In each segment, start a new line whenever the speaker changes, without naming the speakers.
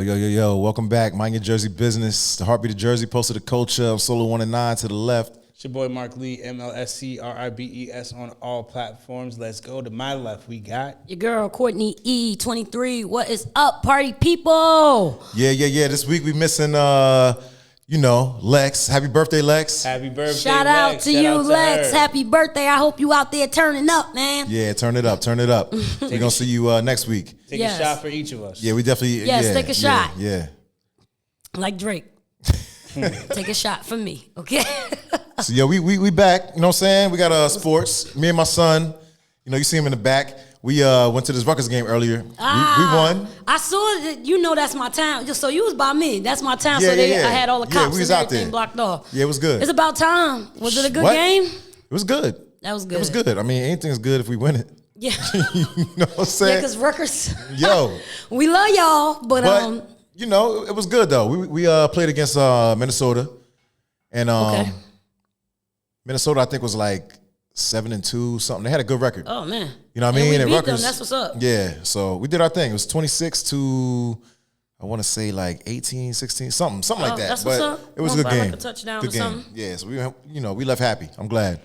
Yo. Welcome back. Mind your Jersey business. The heartbeat of Jersey, pulse of the culture. I'm Solo 1 and 9 to the left.
It's your boy Mark Lee, MLSCRIBES on all platforms. Let's go. To my left, we got
your girl, Courtney E23. What is up, party people?
Yeah. This week we missing, Lex. Happy birthday, Lex.
Happy birthday,
Shout
Lex.
out to you, Lex. Happy birthday. I hope you out there turning up, man.
Yeah, turn it up. We're going to see you next week.
Take a shot for each of us.
Yeah, we definitely.
Yes, take a shot.
Yeah.
Like Drake. Take a shot for me, okay?
So, we back. You know what I'm saying? We got sports. Me and my son, you see him in the back. We went to this Rutgers game earlier. We won.
I saw that. That's my town. So you was by me. That's my town.
Yeah,
I had all the cops
we was
and
out
everything
there.
blocked off.
Yeah, it was good.
It's about time. Was it a good game?
It was good.
That was good.
It was good. I mean, anything's good if we win it.
Yeah.
You know what I'm saying?
Yeah, because Rutgers.
Yo.
We love y'all, but
it was good though. We played against Minnesota, and
okay.
Minnesota I think was like 7-2 something. They had a good record.
Oh man,
you know what I mean?
We
and
beat
Rutgers,
them. That's what's up.
Yeah, so we did our thing. It was 26 to I want to say like 18, 16, something like that.
That's
but
what's up.
It was a good game.
Like a touchdown
good
or
game.
something.
Yeah, so we left happy. I'm glad.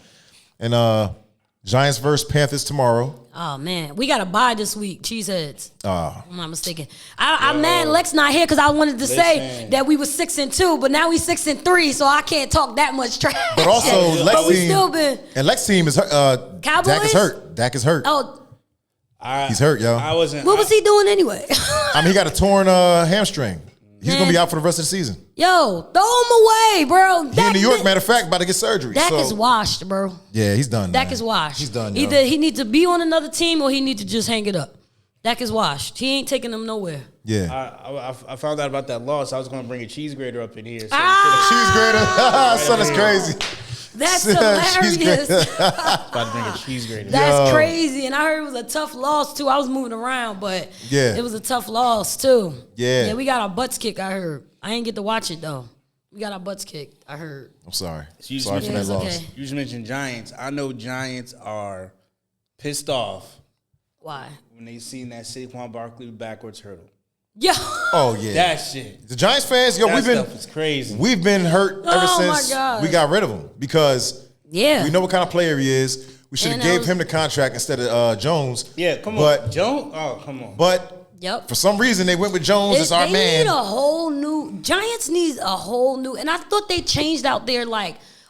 And Giants versus Panthers tomorrow.
Oh man, we got a bye this week. Cheeseheads.
Oh.
I'm not mistaken. I'm mad Lex not here because I wanted to say that we were 6-2, but now we 6-3, so I can't talk that much trash.
But also, Lex team is
Cowboys?
Dak is hurt.
Oh,
he's hurt, yo.
What was he doing anyway?
I mean, he got a torn hamstring. He's going to be out for the rest of the season.
Yo, throw him away, bro.
He in New York, matter of fact, about to get surgery.
Dak is washed, bro.
Yeah, he's done.
Dak is washed.
He's done.
Either he needs to be on another team or he needs to just hang it up. Dak is washed. He ain't taking them nowhere.
Yeah.
I found out about that loss. I was going to bring a cheese grater up in here. So
cheese grater? Son is crazy.
That's hilarious.
About to bring a cheese grater.
That's crazy. And I heard it was a tough loss, too. I was moving around, but it was a tough loss, too.
Yeah.
Yeah, we got our butts kicked, I heard. I ain't get to watch it, though. We got our butts kicked, I heard.
I'm sorry.
So
sorry for that loss.
Okay.
You just mentioned Giants. I know Giants are pissed off.
Why?
When they seen that Saquon Barkley backwards hurdle.
Yo.
Oh, yeah.
That shit.
The Giants fans,
stuff is crazy.
We've been hurt ever since we got rid of him because we know what kind of player he is. We should have gave him the contract instead of Jones.
Yeah, come on. Jones? Oh, come on.
But for some reason, they went with Jones as our man.
Giants need a whole new, and I thought they changed out their,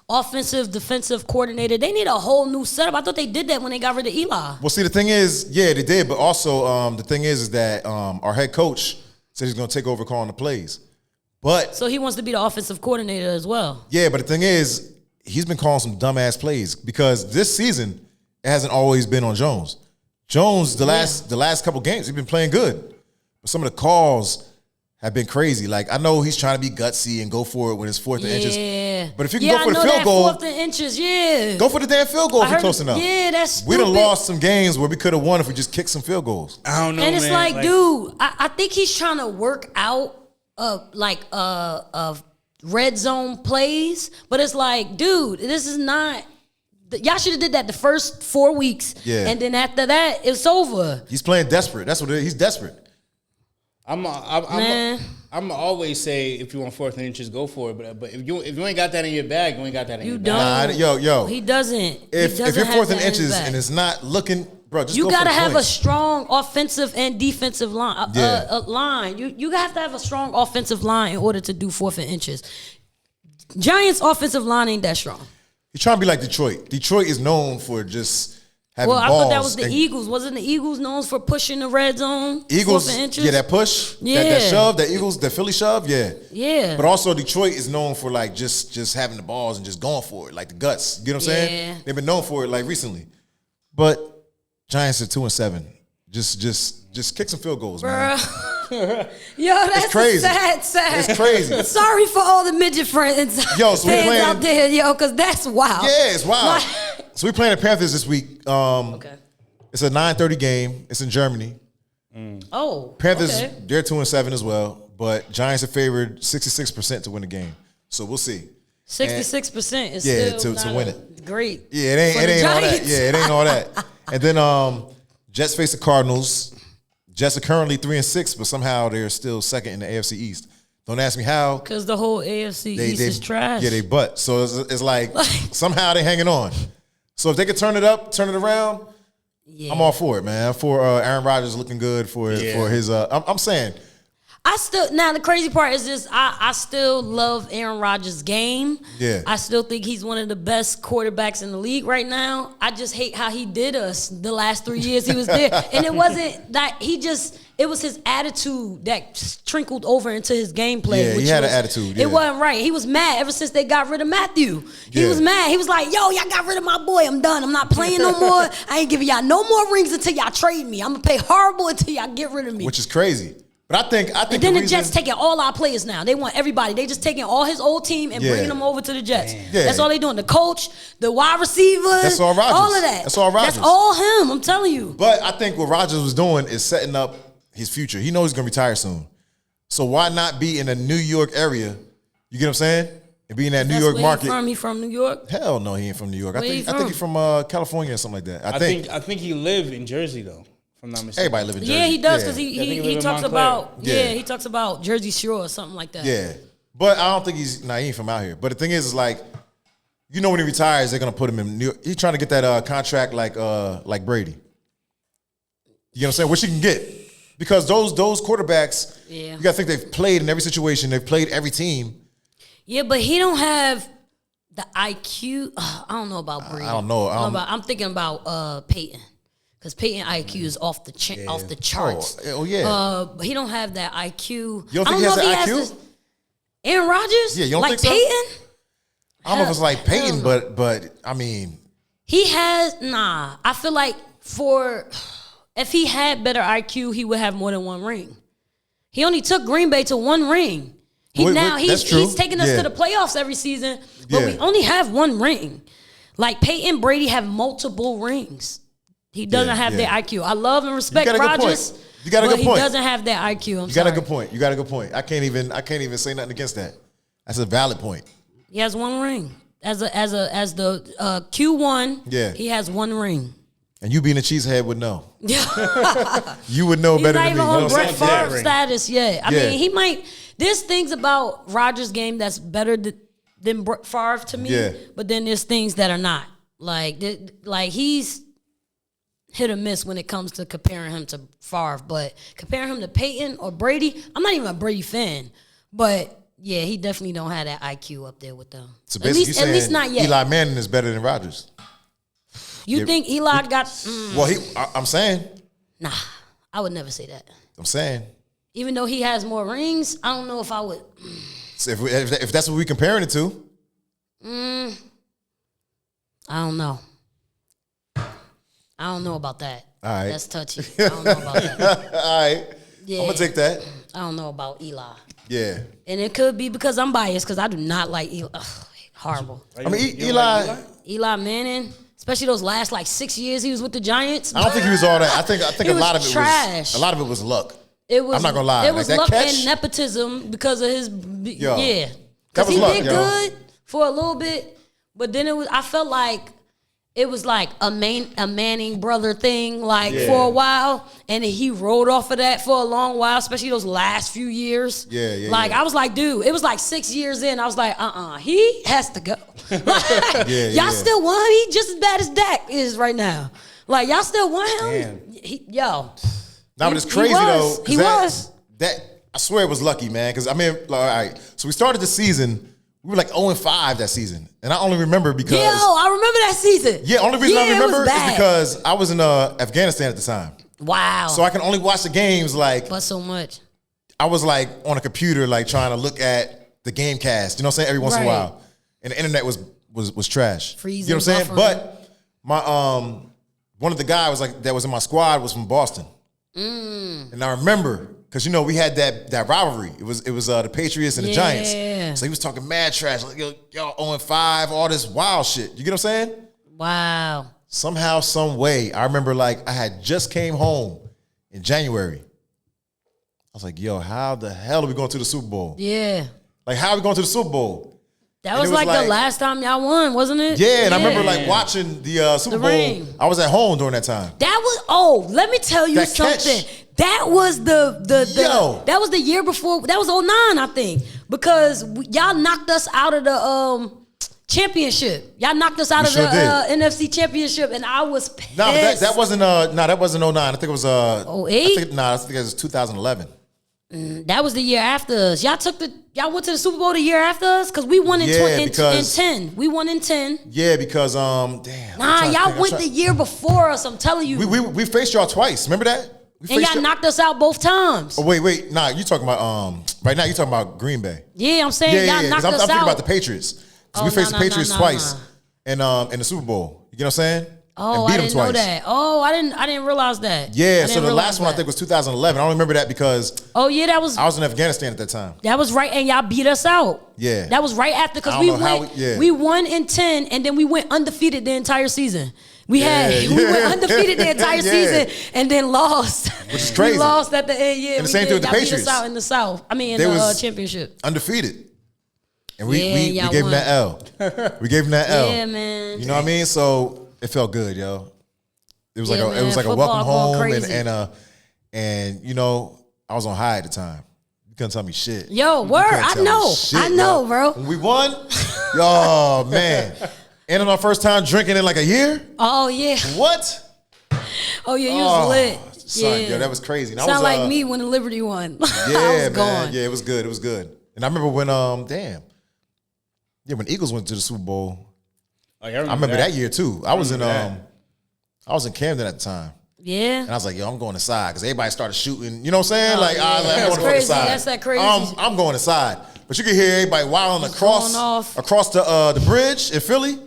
offensive, defensive coordinator. They need a whole new setup. I thought they did that when they got rid of Eli.
Well, see, the thing is, they did, but also the thing is that our head coach said he's going to take over calling the plays.
So he wants to be the offensive coordinator as well.
Yeah, but the thing is, he's been calling some dumbass plays because this season, it hasn't always been on Jones. Jones, the last couple games, he's been playing good. But some of the calls have been crazy. Like, I know he's trying to be gutsy and go for it when it's 4th and inches. But if you can go for the field goal,
4th and inches,
go for the damn field goal if you're close enough.
Yeah, that's stupid.
We done lost some games where we could have won if we just kicked some field goals.
I don't know,
and it's man. Dude, I think he's trying to work out of red zone plays, but it's like, dude, this is not. Y'all should have did that the first 4 weeks, and then after that, it's over.
He's playing desperate. That's what it is. He's desperate.
I'm always say if you want 4th and inches, go for it. But if you ain't got that in your bag, you ain't got that in your bag.
Yo.
He doesn't.
If you're 4th and inches and it's not looking, bro, just
you
go
gotta
for the
have
points.
a strong offensive and defensive line. Line. You have to have a strong offensive line in order to do 4th and inches. Giants' offensive line ain't that strong.
He's trying to be like Detroit. Detroit is known for just having balls.
I thought that was the Eagles. Wasn't the Eagles known for pushing the red zone?
Eagles,
4th and inches?
that push, that shove, that Eagles, that Philly shove,
Yeah.
But also Detroit is known for just having the balls and just going for it, like the guts. You know what I'm saying? They've been known for it recently. But Giants are 2-7. Just kick some field goals, man.
Yo, that's
crazy.
sad.
It's crazy.
Sorry for all the midget friends
so we playing
out there, because that's wild.
Yeah, it's wild. So we playing the Panthers this week. It's a 9:30 game. It's in Germany.
Oh,
Panthers, they're 2-7 as well, but Giants are favored 66% to win the game. So we'll see.
66% is still
to win it.
Great.
Yeah, it ain't all that. Yeah, it ain't all that. And then Jets face the Cardinals. Jets are currently 3-6, but somehow they're still second in the AFC East. Don't ask me how.
Because the whole AFC East is trash.
Yeah, they butt. So it's like somehow they're hanging on. So if they could turn it up, turn it around, I'm all for it, man. For Aaron Rodgers looking good for his. I'm saying.
Now the crazy part is this. I still love Aaron Rodgers' game.
Yeah.
I still think he's one of the best quarterbacks in the league right now. I just hate how he did us the last 3 years he was there. And it wasn't that it was his attitude that trickled over into his gameplay.
Yeah, he had an attitude. Yeah.
It wasn't right. He was mad ever since they got rid of Matthew. He was mad. He was like, yo, y'all got rid of my boy. I'm done. I'm not playing no more. I ain't giving y'all no more rings until y'all trade me. I'm going to pay horrible until y'all get rid of me.
Which is crazy. But I think
and then the Jets taking all our players now. They want everybody. They just taking all his old team and bringing them over to the Jets. Yeah. That's all they doing. The coach, the wide receivers,
that's all Rodgers.
All of that.
That's all Rodgers.
That's all him. I'm telling you.
But I think what Rodgers was doing is setting up his future. He knows he's gonna retire soon. So why not be in the New York area? You get what I'm saying? And be in that New York market.
He from New York?
Hell no, he ain't from New York. I think he's from California or something like that. I think
he lived in Jersey though. I'm not mistaken.
Everybody live in Jersey.
Yeah, he does because he talks about he talks about Jersey Shore or something like that.
Yeah, but I don't think he ain't from out here. But the thing is like, you know, when he retires, they're gonna put him in New York. He's trying to get that contract like Brady. You know what I'm saying? Which he can get because those quarterbacks, you gotta think they've played in every situation. They've played every team. Yeah,
but he don't have the IQ. I don't know about Brady.
I don't know.
I'm thinking about Peyton. Because Peyton IQ is off the charts.
Oh yeah.
But he don't have that IQ.
You don't think he has that IQ?
Aaron Rodgers?
Yeah, you don't
like
think so?
Peyton?
I don't know if it's like Peyton, but I mean,
he has I feel like if he had better IQ, he would have more than one ring. He only took Green Bay to one ring. He's taking us to the playoffs every season, but we only have one ring. Like Peyton Brady have multiple rings. He doesn't have that IQ. I love and respect Rodgers.
You got a good point.
He doesn't have that IQ.
You got a good point. You got a good point. I can't even say nothing against that. That's a valid point.
He has one ring. As the Q1, he has one ring.
And you being a cheesehead would know. You would know better than me.
He's not even on Brett Favre status yet. I mean, he might. There's things about Rodgers' game that's better than Brett Favre to me. But then there's things that are not. Like he's hit or miss when it comes to comparing him to Favre, but comparing him to Peyton or Brady, I'm not even a Brady fan, but yeah, he definitely don't have that IQ up there with them.
So basically, at least not yet. Eli Manning is better than Rodgers.
You think Eli got?
Well, I'm saying.
Nah, I would never say that.
I'm saying.
Even though he has more rings, I don't know if I would.
So if that's what we're comparing it to.
I don't know. I don't know about that.
All right.
That's touchy. I don't know about that.
All right. Yeah. I'm going to take that.
I don't know about Eli.
Yeah.
And it could be because I'm biased because I do not like Eli. Ugh, horrible.
I mean, Eli
Manning, especially those last 6 years he was with the Giants.
I don't think he was all that. I think a lot of it
trash.
was a lot of it was luck.
I'm
not going to lie.
It was luck and nepotism because of his Because he did good for a little bit, but then I felt like it was like a Manning brother thing, for a while, and he rode off of that for a long while, especially those last few years. I was like, dude, it was 6 years in. I was like, he has to go. Y'all still want him? He just as bad as Dak is right now. Y'all still want him?
Now, but it's crazy though.
He was.
That I swear it was lucky, man. Because all right. So we started the season. We were 0-5 that season. And I only remember because...
I remember that season.
Yeah, only reason I remember is because I was in Afghanistan at the time.
Wow.
So I can only watch the games
But so much.
I was on a computer trying to look at the game cast. You know what I'm saying? Every once in a while. And the internet was trash.
Freezing.
You know what I'm saying? But my one of the guys that was in my squad was from Boston. And I remember... Because, we had that rivalry. It was the Patriots and the Giants. So he was talking mad trash. Y'all 0-5, all this wild shit. You get what I'm saying?
Wow.
Somehow, some way, I remember I had just came home in January. I was like, yo, how the hell are we going to the Super Bowl?
Yeah.
How are we going to the Super Bowl?
That was the last time y'all won, wasn't it?
Yeah, and I remember watching the Super Bowl. Ring. I was at home during that time.
That was, let me tell you something. That was that was the year before. That was 09, I think, because y'all knocked us out of the championship. Y'all knocked us out of the NFC championship, and I was pissed.
No, that wasn't 09. I think it was
08?
I think it was 2011.
That was the year after us. Y'all went to the Super Bowl the year after us because we won in 10. We won in 10.
Yeah, because y'all
went the year before us. I'm telling you.
We faced y'all twice. Remember that?
And y'all knocked us out both times.
Oh wait. Nah, you talking about right now? You talking about Green Bay?
Yeah, I'm saying y'all knocked us out.
I'm thinking about the Patriots because we faced the Patriots twice in the Super Bowl. You know what I'm saying?
Oh, I didn't know that. Oh, I didn't realize that.
Yeah, so the last one I think was 2011. I don't remember that because I was in Afghanistan at that time.
That was right, and y'all beat us out.
Yeah,
that was right after because we won in 10, and then we went undefeated the entire season. We went undefeated the entire season and then lost.
Which is crazy.
We lost at the end. Yeah,
and the same thing with the Patriots.
Beat us out in the South. I mean, in the championship.
Undefeated. And we gave him that L. We gave him that L.
Yeah, man.
You know what I mean? So it felt good, yo. It was like a welcome home, and you know, I was on high at the time. You couldn't tell me shit.
Yo, word, I know, bro.
When we won, oh man. And on our first time drinking in like a year?
Oh, yeah.
What?
Oh, yeah, you was lit.
Son, yo, that was crazy.
Sound like me when the Liberty won.
Yeah,
I was gone.
Yeah, it was good. It was good. And I remember when, when Eagles went to the Super Bowl.
Oh,
I remember that year too. I was in Camden at the time.
Yeah.
And I was like, yo, I'm going inside because everybody started shooting. You know what I'm saying?
I'm going
crazy.
Inside. That's that crazy.
I'm going inside. But you can hear everybody wilding across the bridge in Philly.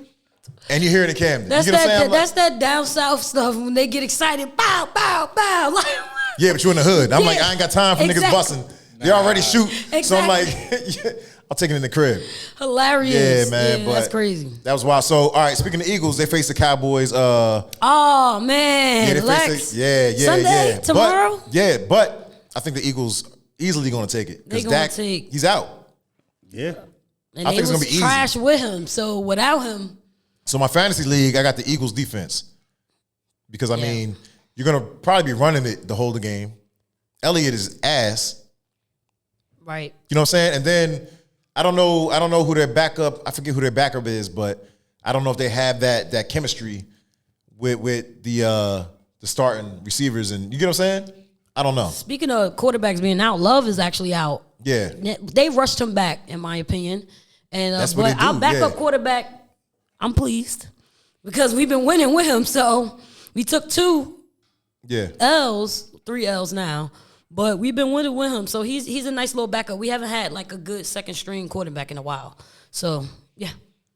And you hear it in Camden.
That's
you know what I'm saying?
That's that down south stuff when they get excited. Bow, bow, bow.
Yeah, but you're in the hood. I'm like, I ain't got time for niggas busting. They already shoot. Exactly. So I'm like, I'll take it in the crib.
Hilarious.
Yeah, man. But
that's crazy.
That was wild. So, all right, speaking of Eagles, they face the Cowboys.
Oh, man.
Yeah,
Lex.
Sunday?
Tomorrow?
But I think the Eagles easily going to take it. Because Dak, he's out.
Yeah.
And I think it's going to be easy. Trash with him. So, without him.
So, my fantasy league, I got the Eagles defense. Because, I mean, you're going to probably be running it the whole game. Elliott is ass.
Right.
You know what I'm saying? And then I don't know who their backup. I forget who their backup is, but I don't know if they have that chemistry with the starting receivers. And you get what I'm saying? I don't know.
Speaking of quarterbacks being out, Love is actually out.
Yeah.
They rushed him back, in my opinion. And
that's what they do.
Our backup quarterback, I'm pleased because we've been winning with him. So we took 3 L's now. But we've been winning with him, so he's a nice little backup. We haven't had like a good second string quarterback in a while. So yeah.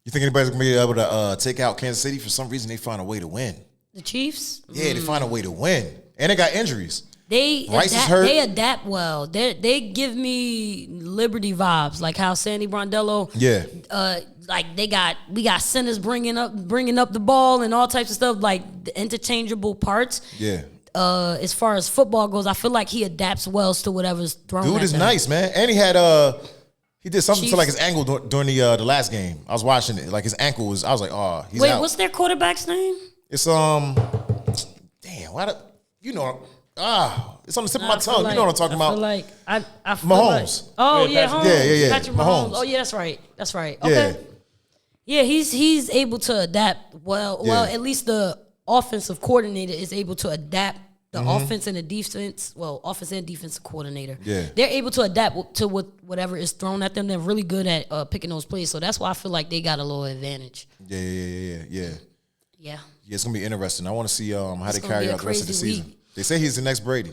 You think anybody's gonna be able to take out Kansas City? For some reason, they find a way to win.
The Chiefs?
Yeah, they find a way to win, and they got injuries.
Rice is hurt. They adapt well. They give me Liberty vibes, like how Sandy Brondello.
Yeah.
Like we got centers bringing up the ball and all types of stuff, like the interchangeable parts.
Yeah.
As far as football goes, I feel like he adapts well to whatever's thrown.
Dude is nice, man, and he had he did something to like his ankle during the last game. I was watching it, like his ankle was. I was like, oh, he's out.
What's their quarterback's name?
It's damn, it's on the tip of my tongue. You know what I'm talking about?
I feel
Mahomes.
Mahomes.
Yeah.
Patrick Mahomes. Oh yeah, that's right. Okay. Yeah, he's able to adapt well. Yeah. Well, at least the offensive coordinator is able to adapt the offense and the defense. Well, offense and defensive coordinator.
Yeah.
They're able to adapt to whatever is thrown at them. They're really good at picking those plays. So that's why I feel like they got a little advantage.
Yeah.
Yeah,
it's gonna be interesting. I want to see how they carry out the rest of the season. Week. They say he's the next Brady.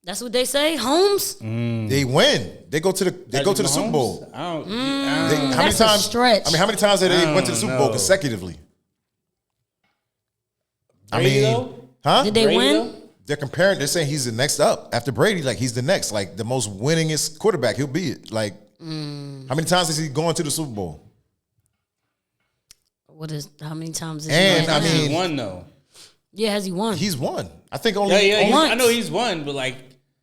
That's what they say. Holmes.
They win. They go to the Super Bowl.
How many
times? Stretch.
I mean, how many times have they went to the Super Bowl consecutively?
Brady,
huh?
Did they
Brady,
win?
Though?
They're comparing. They're saying he's the next up after Brady. Like he's the next, like the most winningest quarterback. He'll be it. Like how many times is he going to the Super Bowl?
How many times?
He won though.
Yeah, has he won?
He's won. I think only.
once.
I know he's won, but like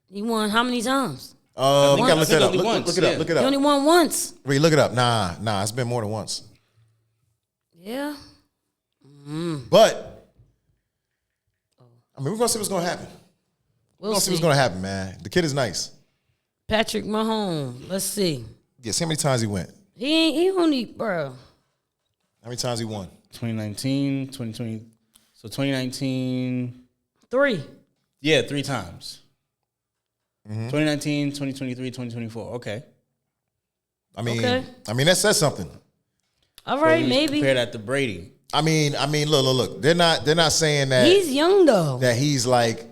he won how many times?
We gotta look that up. Look it up.
He only won once.
Wait, look it up. Nah. It's been more than once.
Yeah.
But I mean, we're gonna see what's gonna happen. We're gonna see what's gonna happen, man. The kid is nice.
Patrick Mahomes. Let's see.
Yeah, see how many times he went.
He only, bro.
How many times he won?
2019, 2020. So 2019.
3.
Yeah, 3 times. 2019, 2023, 2024. Okay.
I mean, that says something.
All right, maybe.
Compare that to Brady.
I mean, look. They're not saying that
he's young though.
That he's like,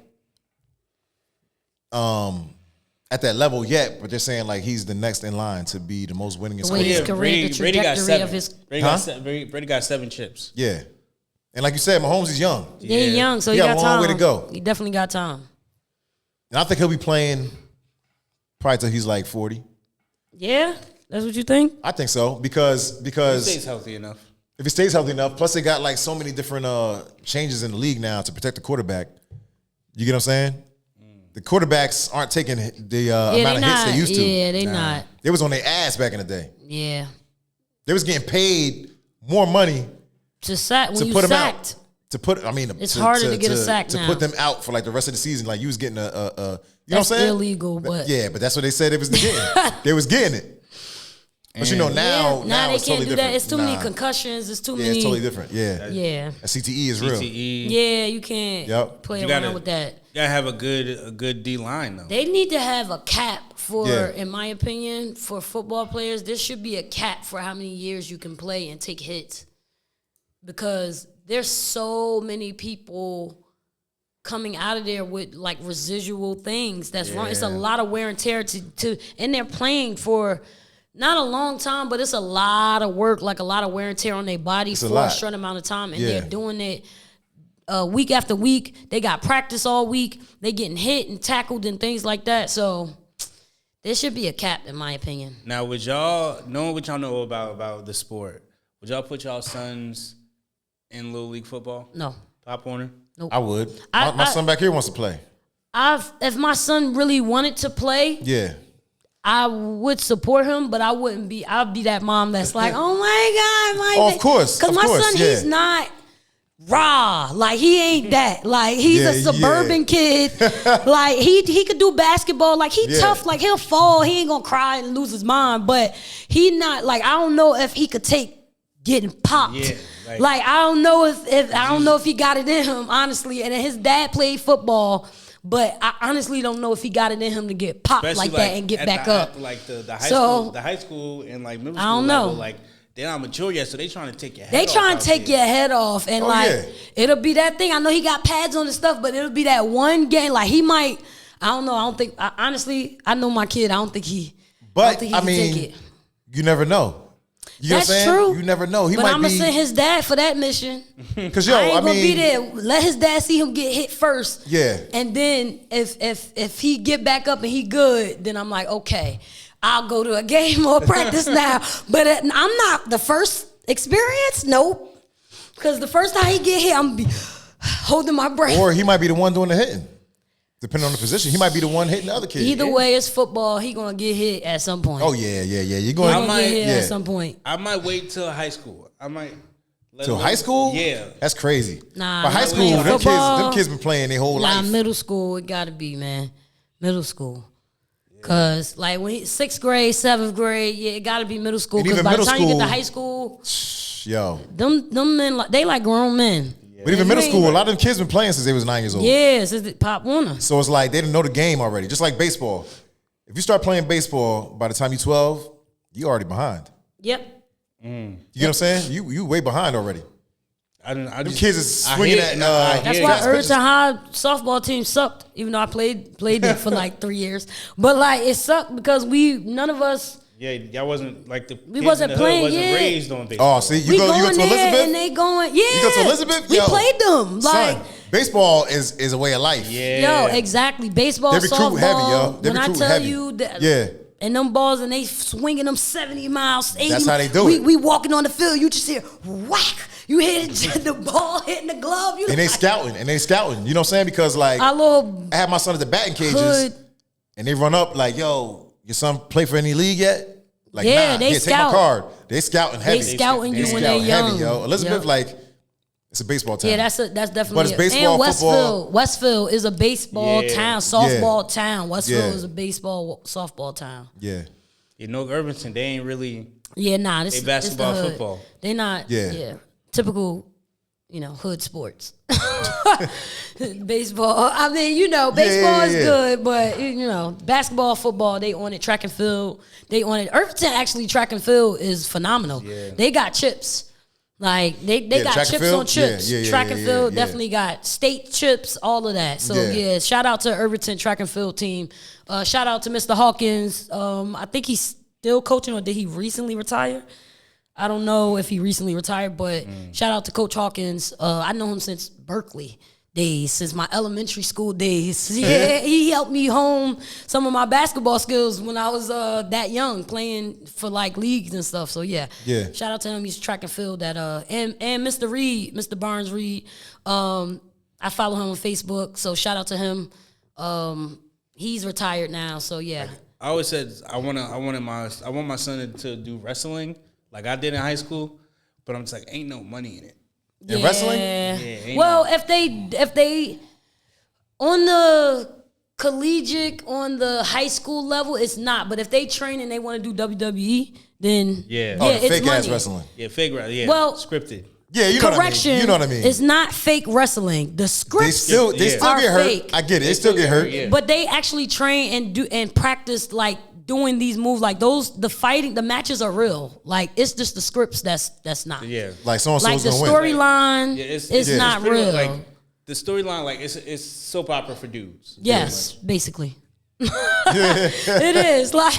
at that level yet, but they're saying like he's the next in line to be the most winningest.
The way his career, the trajectory of his.
Brady got 7 chips.
Yeah, and like you said, Mahomes is young.
Yeah, he's young, so he got
a long
time.
way to go.
He definitely got time.
And I think he'll be playing probably till he's like 40.
Yeah, that's what you think?
I think so because
If he stays healthy enough.
If he stays healthy enough, plus they got like so many different changes in the league now to protect the quarterback. You get what I'm saying? The quarterbacks aren't taking the amount of hits they used to.
Yeah, they not.
They was on their ass back in the day.
Yeah.
They was getting paid more money
to sack when you
put them
sacked.
out. To put, I mean,
it's harder to get a sack
to
now.
put them out for like the rest of the season. Like you was getting you know what I'm saying?
Illegal, but
yeah, but that's what they said they was getting. They was getting it. But you know now
they
it's
can't
totally
do
different.
that. It's too many concussions. It's too many.
It's totally different. Yeah,
yeah.
A CTE is real.
Yeah, you can't play around with that.
You gotta have a good D line though.
They need to have a cap for, in my opinion, for football players. There should be a cap for how many years you can play and take hits, because there's so many people coming out of there with like residual things that's wrong. It's a lot of wear and tear and they're playing for not a long time, but it's a lot of work, like a lot of wear and tear on their body for a short amount of time, and they're doing it week after week. They got practice all week. They getting hit and tackled and things like that. So there should be a cap, in my opinion.
Now, would y'all, knowing what y'all know about the sport, would y'all put y'all sons in Little League football?
No.
Pop Warner?
Nope.
I would. My son back here wants to play.
If my son really wanted to play, I would support him, but I wouldn't be. I'd be that mom that's like, "Oh my God,
of course."
Because my son, he's not raw. Like he ain't that. Like he's a suburban kid. Like he could do basketball. Like he tough. Like he'll fall. He ain't gonna cry and lose his mind. But he not like, I don't know if he could take getting popped. Yeah, like I don't know if he got it in him, honestly. And then his dad played football. But I honestly don't know if he got it in him to get popped like that and get back up.
Like the high school and like middle school
I don't know.
level, like they're not mature yet, so they trying to take your head off.
They trying to take your head off, and it'll be that thing. I know he got pads on and stuff, but it'll be that one game. Like he might, I don't know. I don't think. Honestly, I know my kid. I don't think he.
But
I mean, take it.
You never know. You know
That's
what I'm saying?
true.
You never know. He
but
might
I'm gonna send his dad for that mission.
Because
I ain't gonna be there. Let his dad see him get hit first.
Yeah.
And then if he get back up and he good, then I'm like, okay, I'll go to a game or practice now. But I'm not the first experience. Nope. Because the first time he get hit, I'm gonna be holding my breath.
Or he might be the one doing the hitting. Depending on the position, he might be the one hitting the other kid.
Either way, it's football. He gonna get hit at some point.
Oh yeah. You're going
to get hit at some point.
I might wait till high school. I might.
Till high school?
Yeah.
That's crazy.
Nah.
But high school, them kids been playing their whole life.
Middle school, it gotta be, man. Middle school. Cause like when 6th grade, 7th grade, it gotta be middle school. Cause by the time you get to high school, them men, they like grown men.
But even middle school, a lot of them kids been playing since they was 9 years old.
Yeah, since the Pop Warner.
So it's like they didn't know the game already. Just like baseball. If you start playing baseball by the time you're 12, you already behind.
Yep.
You get what I'm saying? You way behind already. Them kids is swinging at.
That's why Urgent High softball team sucked. Even though I played it for like 3 years, but like it sucked because none of us.
Yeah, y'all wasn't like
we wasn't playing.
Wasn't raised on baseball.
Oh, see, you go to Elizabeth,
and they going. Yeah,
you go to Elizabeth.
We played them. Like
son, baseball is a way of life.
Yeah, yo, exactly. Baseball, they recruit softball. Heavy, yo. They when I tell heavy. You that, and them balls and they swinging them 70 miles, 80.
That's how they do it.
We walking on the field. You just hear whack. You hit the ball hitting the glove.
And they scouting. You know what I'm saying? Because like I had my son at the batting cages, and they run up like, "Yo, your son play for any league yet?" Like,
they scout.
Take my card. They scouting heavy.
They scouting you when they're young.
Heavy, yo. Elizabeth, like, It's a baseball town.
Yeah, that's definitely.
But it's baseball,
and Westfield.
football.
Westfield is a baseball town, softball town. Westfield
Yeah.
is a baseball, softball town.
Yeah.
You know, Irvington, they ain't really.
Yeah, nah. This
They basketball,
this the hood.
football.
They not.
Yeah.
Typical, hood sports. Baseball. I mean, baseball is good, but basketball, football, they on it. Track and field, they on it. Irvington actually track and field is phenomenal.
Yeah.
They got chips. Like they got
track and
chips
field?
on chips.
Yeah,
Track and field
yeah.
definitely got state chips, all of that. So
Yeah.
shout out to Irvington track and field team. Shout out to Mr. Hawkins. I think he's still coaching, or did he recently retire? I don't know if he recently retired, but shout out to Coach Hawkins. I know him since Berkeley days, since my elementary school days. Yeah, he helped me hone some of my basketball skills when I was that young, playing for like leagues and stuff. So yeah. Shout out to him. He's track and field at and Mr. Reed, Mr. Barnes Reed. I follow him on Facebook, so shout out to him. He's retired now, so yeah.
I always said I want my son to do wrestling like I did in high school, but I'm just like, ain't no money in it.
In wrestling?
Yeah,
well, if they on the collegiate, on the high school level, it's not. But if they train and they want to do WWE, then it's
fake
money.
ass wrestling.
Yeah, fake wrestling. Yeah,
Well,
scripted.
Yeah,
correction.
You know what I mean.
It's not fake wrestling. The scripts
They still
are
get hurt.
fake.
I get it. They still get hurt.
Yeah.
But they actually train and do and practice like doing these moves, like those. The fighting, the matches are real. Like it's just the scripts that's not.
Yeah,
Like so and
Like
so's
the
gonna win.
storyline is not
pretty
real.
much, like the storyline, like it's soap opera for dudes.
Yes, basically. It is like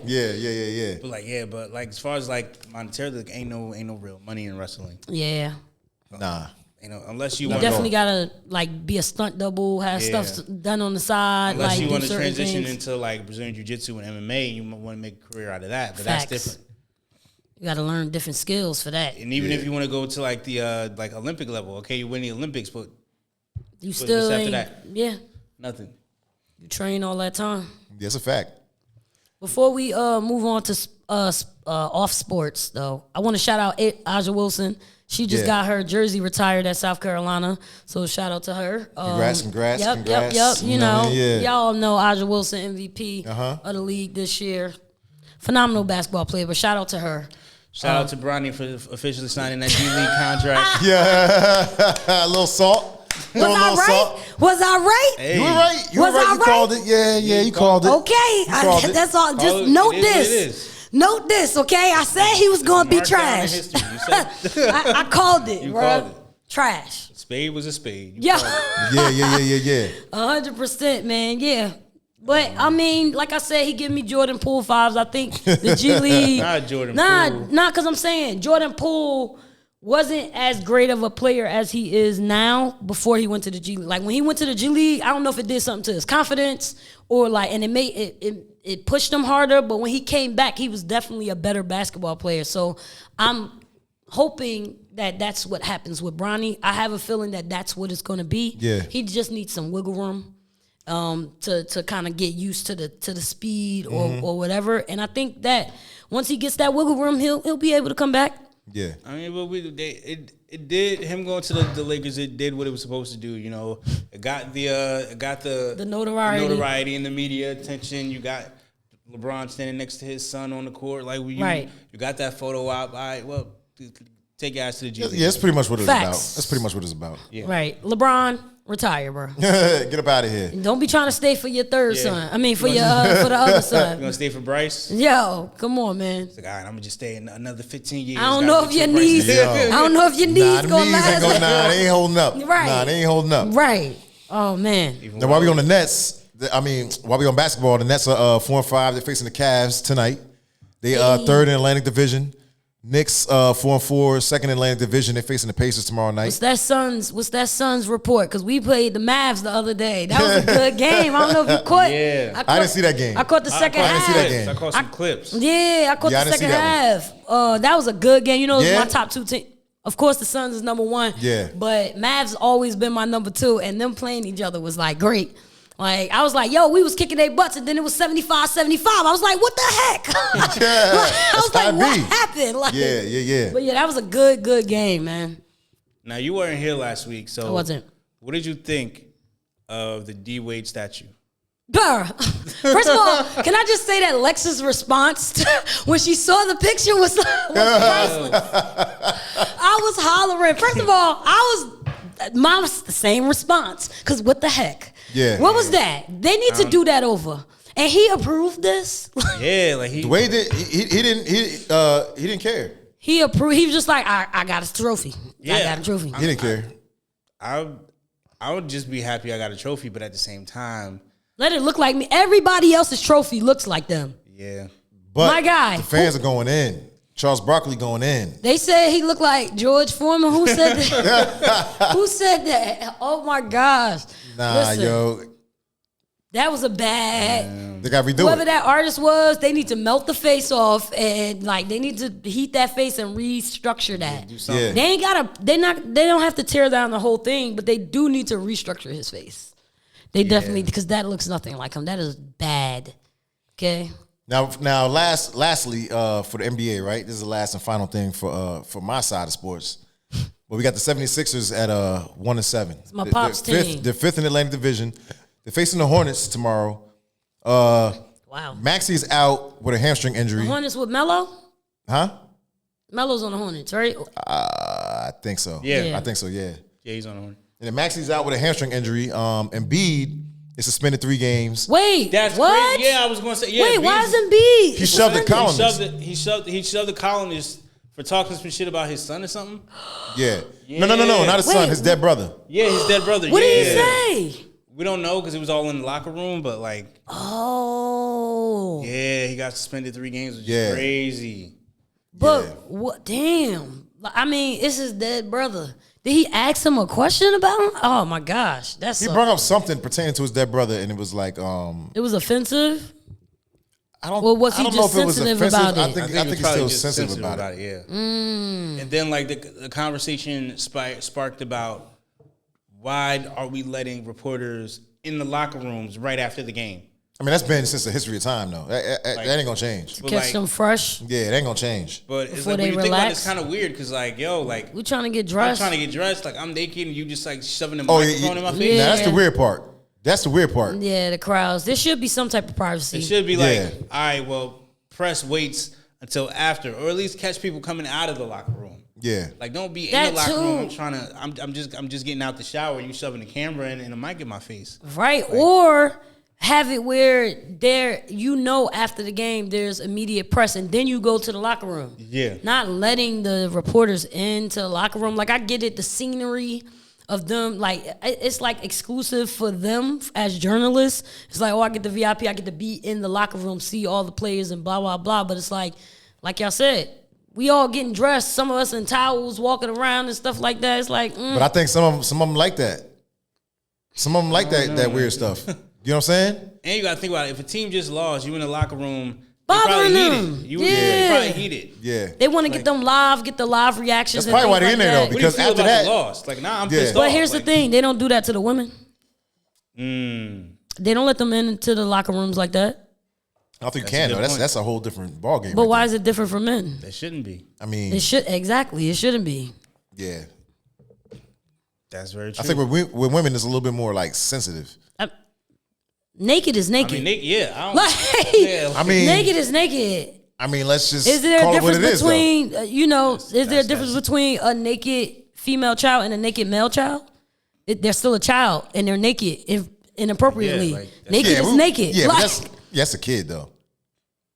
Yeah.
But like as far as like monetarily, like, ain't no real money in wrestling.
yeah.
Nah.
Unless you
You
want
definitely gotta like be a stunt double, have
Yeah.
stuff done on the side,
unless
like
you
do
want to
certain
transition
things.
into like Brazilian Jiu-Jitsu and MMA, and you want to make a career out of that. But
Facts.
that's different.
You gotta learn different skills for that.
And even if you want to go to like the like Olympic level, okay, you win the Olympics, but
You still
after
ain't,
that?
yeah.
nothing.
You train all that time.
That's a fact.
Before we move on to off sports, though, I want to shout out Aja Wilson. She just got her jersey retired at South Carolina, so shout out to her.
Congrats.
Yep. You know, y'all know Aja Wilson, MVP of the league this year. Phenomenal basketball player, but shout out to her.
Shout out to Bronny for officially signing that G League contract.
Yeah. A little salt.
Was I right? Was I right?
Hey.
You were right. You
Was
were right.
I
You called it. Yeah, you called it.
Okay,
called it.
that's all. Just
Oh,
note
it is what it
this.
is.
Note this, okay? I said he was gonna be
Mark down in
trash.
history. You said
I called it,
You
bro.
called it.
Trash.
spade was a spade. You
Yeah.
called it.
Yeah.
100%, man. Yeah. But I mean, like I said, he give me Jordan Poole vibes. I think the G League.
Not Jordan Poole.
Because I'm saying Jordan Poole wasn't as great of a player as he is now before he went to the G League. Like when he went to the G League, I don't know if it did something to his confidence or like, and it made it pushed him harder. But when he came back, he was definitely a better basketball player. So I'm hoping that that's what happens with Bronny. I have a feeling that that's what it's going to be.
Yeah.
He just needs some wiggle room to kind of get used to the speed or whatever. And I think that once he gets that wiggle room, he'll be able to come back.
Yeah.
I mean, but it did him going to the Lakers. It did what it was supposed to do. You know, it got the notoriety in the media attention. You got LeBron standing next to his son on the court. Like you got that photo out. All right, well, take guys to the G League.
Yeah, that's pretty much what it's about.
Facts.
That's pretty much what it's about.
Yeah.
Right. LeBron, retire, bro.
Get up out of here.
Don't be trying to stay for your third son. I mean, for your for the other
You
son.
gonna stay for Bryce?
Yo, come on, man.
It's like, all right, I'm gonna just stay another 15 years.
I don't know if your knees.
Yo.
I don't know if your knees
the
gonna
knees
last.
ain't gonna, they ain't holding up.
Right.
Nah, they ain't holding up.
Right. Oh man.
Now, while we on the Nets, while we on basketball, the Nets are 4-5. They're facing the Cavs tonight. They third in Atlantic Division. Knicks 4-4, second in Atlantic Division. They're facing the Pacers tomorrow night.
What's that Suns report? Because we played the Mavs the other day. That was a good game. I don't know if you caught.
Yeah.
I didn't see that game.
I caught the second half.
didn't see that game.
I caught some clips.
Yeah, I caught
Yeah, I
the
didn't see
second half. That was a good game. You know, it was
Yeah?
my top two teams. Of course, the Suns is number one.
Yeah.
But Mavs always been my number two, and them playing each other was like great. Like, I was like, yo, we was kicking their butts, and then it was 75-75. I was like, what the heck?
Yeah,
I was like,
that's
what
how it be.
happened? Like,
Yeah.
But yeah, that was a good game, man.
Now, you weren't here last week, so
I wasn't.
What did you think of the D Wade statue?
First of all, can I just say that Lex's response when she saw the picture was priceless. I was hollering. First of all, mine was the same response. Because what the heck?
Yeah.
What was that? They need to do that over. And he approved this.
Yeah, like
the way that he didn't care.
He approved. He was just like, I got a trophy.
Yeah.
I got a trophy.
He didn't care.
I would just be happy I got a trophy, but at the same time,
let it look like me. Everybody else's trophy looks like them.
yeah.
But
My guy.
the fans are going in. Charles Barkley going in.
They said he looked like George Foreman. Who said that? Who said that? Oh my gosh.
Nah,
Listen,
yo.
that was a bad.
They got to redo
Whoever
it.
that artist was, they need to melt the face off and like they need to heat that face and restructure that.
Do something.
Yeah.
They ain't gotta. They don't have to tear down the whole thing, but they do need to restructure his face. They definitely, because that looks nothing like him. That is bad. Okay.
Now, lastly, for the NBA, right? This is the last and final thing for my side of sports. But we got the 76ers at 1-7. It's
my pop's team.
They're fifth in the Atlantic Division. They're facing the Hornets tomorrow.
Wow.
Maxey's out with a hamstring injury.
The Hornets with Melo?
Huh?
Melo's on the Hornets, right?
I think so.
Yeah.
I think so, yeah.
Yeah, he's on the horn.
And then Maxey's out with a hamstring injury. Embiid is suspended 3 games.
Wait,
That's
what?
crazy. Yeah, I was going to say. Yeah,
Wait, why
Beasley-
isn't B?
He shoved the columnist.
He shoved the columnist for talking some shit about his son or something.
Yeah. No, not his son,
Wait.
his dead brother.
Yeah, his dead brother.
What
yeah.
did he say?
We don't know because it was all in the locker room, but like,
Oh.
yeah, he got suspended 3 games, which
Yeah.
is crazy.
But
Yeah.
what? Damn. I mean, it's his dead brother. Did he ask him a question about him? Oh my gosh, that's
He brought up something pertaining to his dead brother, and it was like,
it was offensive.
I don't.
Well, was
I
he
don't
just
know if it was
sensitive
offensive.
about
I
it?
think
was
he's
probably
still
just
sensitive about it.
Yeah. And then like the conversation sparked about why are we letting reporters in the locker rooms right after the game?
I mean, that's been since the history of time, though. That ain't gonna change.
But
Catch
like-
them fresh.
Yeah, it ain't gonna change.
But it's
Before
like
they
when you think about it,
relax.
it's kind of weird because like, yo, like
We trying to get
I'm
dressed.
trying to get dressed, like I'm naked and you just like shoving the
Oh,
microphone in my
yeah.
face.
Now, that's the
Yeah.
weird part. That's the weird part.
Yeah, the crowds. There should be some type of privacy.
It should be like,
Yeah.
all right, well, press waits until after, or at least catch people coming out of the locker room.
Yeah.
Like, don't be in
That
the locker room.
too.
I'm just getting out the shower. You shoving the camera in and a mic in my face.
Right. Or have it where after the game there's immediate press and then you go to the locker room.
Yeah.
Not letting the reporters into the locker room. Like I get it, the scenery of them, like it's like exclusive for them as journalists. It's like, oh, I get the VIP, I get to be in the locker room, see all the players and blah, blah, blah. But it's like y'all said, we all getting dressed, some of us in towels walking around and stuff like that. It's like,
But I think some of them like that. Some of them like that weird stuff. You know what I'm saying?
And you got to think about it. If a team just lost, you in the locker room,
Bothering
you
them.
probably heated. You
Yeah.
probably heated.
Yeah.
they want to get the live reactions.
That's probably why they're in there, though,
What do you
because
feel
after
about
that-
the loss? Like, nah, I'm
Yeah.
pissed off.
But here's the
Like,
thing: they don't do that to the women. They don't let them into the locker rooms like that.
I don't think you
That's
can,
a good
though.
point.
That's a whole different ballgame.
But why is it different for men?
They shouldn't be.
I mean,
It shouldn't be.
yeah.
That's very true.
I think with women, it's a little bit more like sensitive.
Naked is naked.
I mean, yeah. I don't,
Like,
yeah,
I mean,
naked is naked.
I mean, let's just
Is there a
call it what
difference
it is, though.
between, is there a
that's-
difference between a naked female child and a naked male child? They're still a child and they're naked inappropriately.
Yeah, like, that's-
naked is naked.
Yeah, but
Like,
that's a kid though.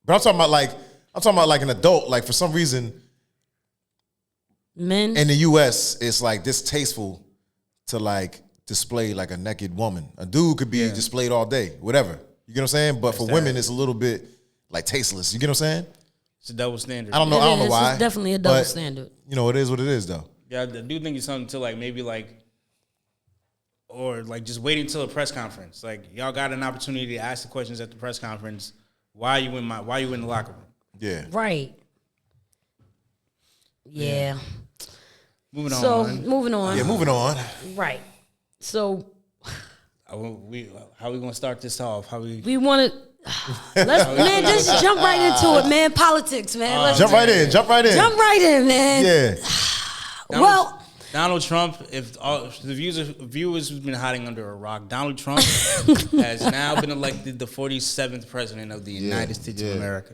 But I'm talking about like an adult. Like for some reason
men.
in the U.S., it's like distasteful to like display like a naked woman. A dude could be displayed all day, whatever. You get what I'm saying? But for women, it's a little bit like tasteless. You get what I'm saying?
it's a double standard.
I don't know
It is.
why.
It's definitely a double
but,
standard.
You know, it is what it is though.
Yeah, I do think it's something to like maybe like, or like just waiting until a press conference. Like y'all got an opportunity to ask the questions at the press conference. Why you in the locker room?
Yeah.
Right. Yeah.
Moving on.
So
man.
moving on.
Yeah, moving on.
Right. So
How we gonna start this off? How we?
we want to man, just jump right into it, man. Politics, man. Let's
Jump right in.
jump right in, man.
Yeah.
Well,
Donald Trump, if the viewers who've been hiding under a rock, Donald Trump has now been elected the 47th president of the United States of America.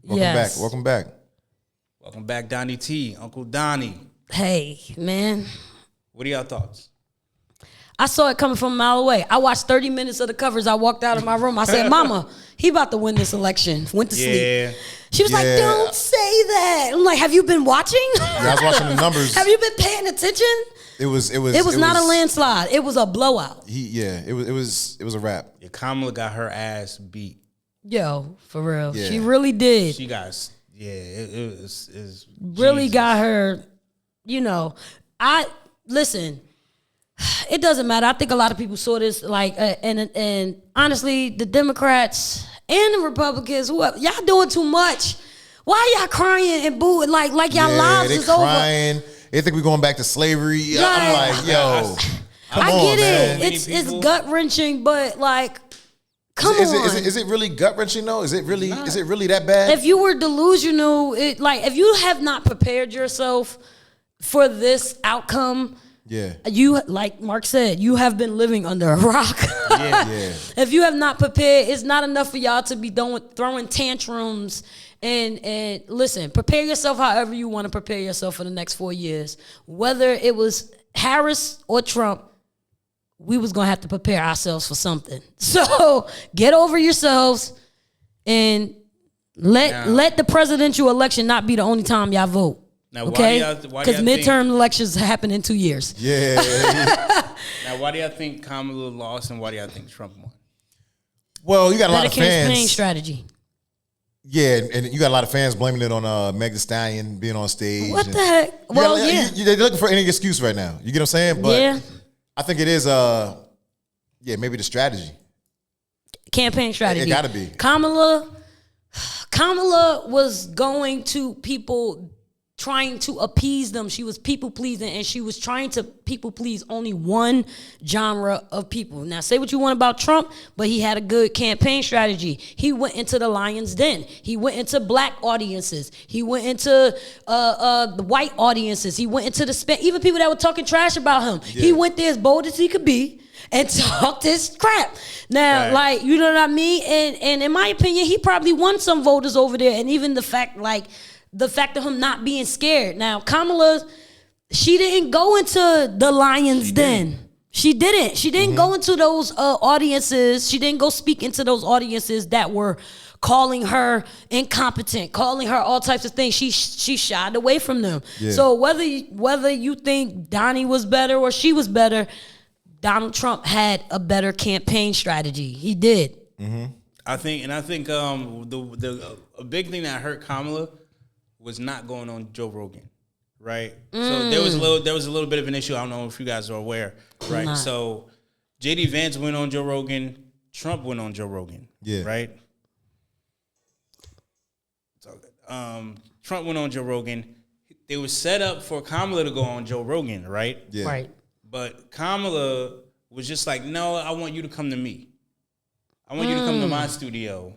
Welcome back.
Welcome back, Donnie T, Uncle Donnie.
Hey, man.
What are y'all thoughts?
I saw it coming from a mile away. I watched 30 minutes of the covers. I walked out of my room. I said, Mama, he about to win this election. Went to sleep. She was like, don't say that. I'm like, have you been watching?
I was watching the numbers.
Have you been paying attention? It was not a landslide. It was a blowout.
It was a wrap.
Yeah, Kamala got her ass beat.
Yo, for real. Yeah. She really did.
She got, it was
really
Jesus.
Got her, listen, it doesn't matter. I think a lot of people saw this, and honestly, the Democrats and the Republicans, whoever, y'all doing too much. Why y'all crying and booing like y'all lives is
crying. Over? They think we're going back to slavery. I'm like, yo,
I get it. It's gut wrenching, but come on.
Is it really gut wrenching though? Is it really that bad?
If you were delusional, if you have not prepared yourself for this outcome.
Yeah.
You, like Mark said, you have been living under a rock. If you have not prepared, it's not enough for y'all to be throwing tantrums and listen, prepare yourself however you want to prepare yourself for the next 4 years. Whether it was Harris or Trump, we was gonna have to prepare ourselves for something. So get over yourselves and let the presidential election not be the only time y'all vote.
Now,
okay, because midterm elections happen in 2 years.
Yeah.
Now, why do y'all think Kamala lost, and why do y'all think Trump won?
Well, you got a lot of fans.
Campaign strategy.
Yeah, and you got a lot of fans blaming it on Meg Thee Stallion being on stage.
What the heck? Well,
they're looking for any excuse right now. You get what I'm saying? But I think it is, maybe the strategy.
Campaign strategy.
It got to be.
Kamala was going to people, trying to appease them. She was people pleasing, and she was trying to people please only one genre of people. Now, say what you want about Trump, but he had a good campaign strategy. He went into the lion's den. He went into black audiences. He went into the white audiences. He went into even people that were talking trash about him. Yeah. He went there as bold as he could be and talked his crap. Now, you know what I mean? And in my opinion, he probably won some voters over there. And even the fact of him not being scared. Now, Kamala, she didn't go into the lion's den. She didn't. She didn't go into those audiences. She didn't go speak into those audiences that were calling her incompetent, calling her all types of things. She shied away from them. Yeah. So whether you think Donnie was better or she was better, Donald Trump had a better campaign strategy. He did.
Mm-hmm.
I think a big thing that hurt Kamala was not going on Joe Rogan, right? So there was a little bit of an issue. I don't know if you guys are aware, right? So JD Vance went on Joe Rogan, Trump went on Joe Rogan, right? So Trump went on Joe Rogan. They were set up for Kamala to go on Joe Rogan, right?
Yeah.
Right.
But Kamala was just like, no, I want you to come to me. I want you to come to my studio.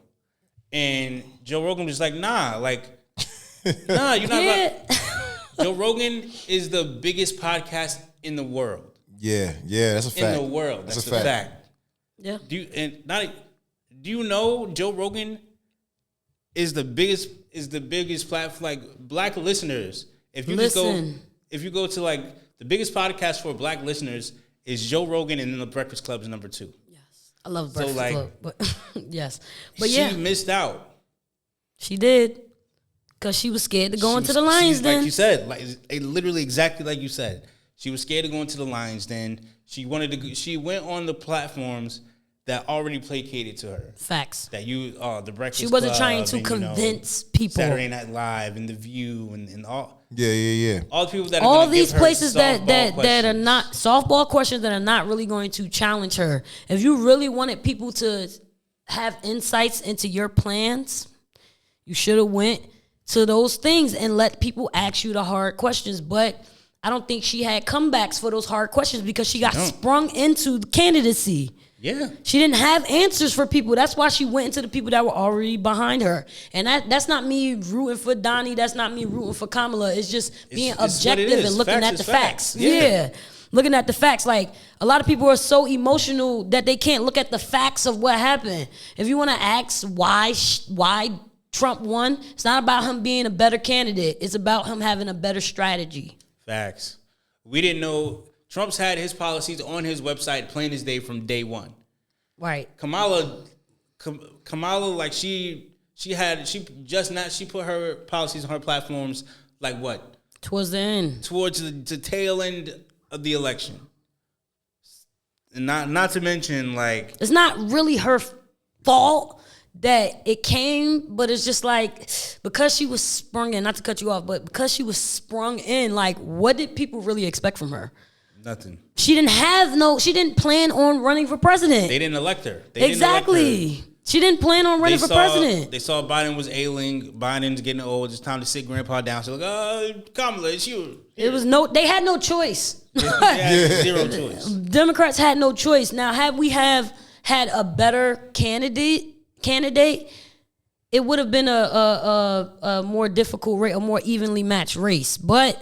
And Joe Rogan was like, nah, you're not. Joe Rogan is the biggest podcast in the world.
Yeah, that's a fact.
In the world, that's a fact.
Yeah.
Do you know Joe Rogan is the biggest platform, like black listeners? If you go to the biggest podcast for black listeners is Joe Rogan, and then the Breakfast Club is number 2.
Yes, I love Breakfast Club, but yes, but
she missed out.
She did. Because she was scared to go into the Lions Den.
Like you said, literally exactly like you said. She was scared to go into the Lions Den. She went on the platforms that already placated to her.
Facts.
The Breakfast Club.
She wasn't trying to convince people.
Saturday Night Live and The View and all.
Yeah.
All the people that
all these places that are not softball questions that are not really going to challenge her. If you really wanted people to have insights into your plans, you should have went to those things and let people ask you the hard questions. But I don't think she had comebacks for those hard questions because she got sprung into the candidacy.
Yeah.
She didn't have answers for people. That's why she went into the people that were already behind her. And that's not me rooting for Donnie. That's not me rooting for Kamala. It's just being objective and looking at the facts. Yeah. Looking at the facts. Like, a lot of people are so emotional that they can't look at the facts of what happened. If you want to ask why Trump won, it's not about him being a better candidate. It's about him having a better strategy.
Facts. We didn't know. Trump's had his policies on his website plain as day from day one.
Right.
Kamala, like she put her policies on her platforms like what?
Towards the end.
Towards the tail end of the election. And not to mention, like,
it's not really her fault that it came, but it's just like, because she was sprung in, not to cut you off, but because she was sprung in, like, what did people really expect from her?
Nothing.
She didn't plan on running for president.
They didn't elect her.
She didn't plan on running for president.
They saw Biden was ailing. Biden's getting old. It's time to sit grandpa down. So like, Kamala, it's you.
They had no choice.
Zero choice.
Democrats had no choice. Now, had we had a better candidate, it would have been a more difficult race, a more evenly matched race. But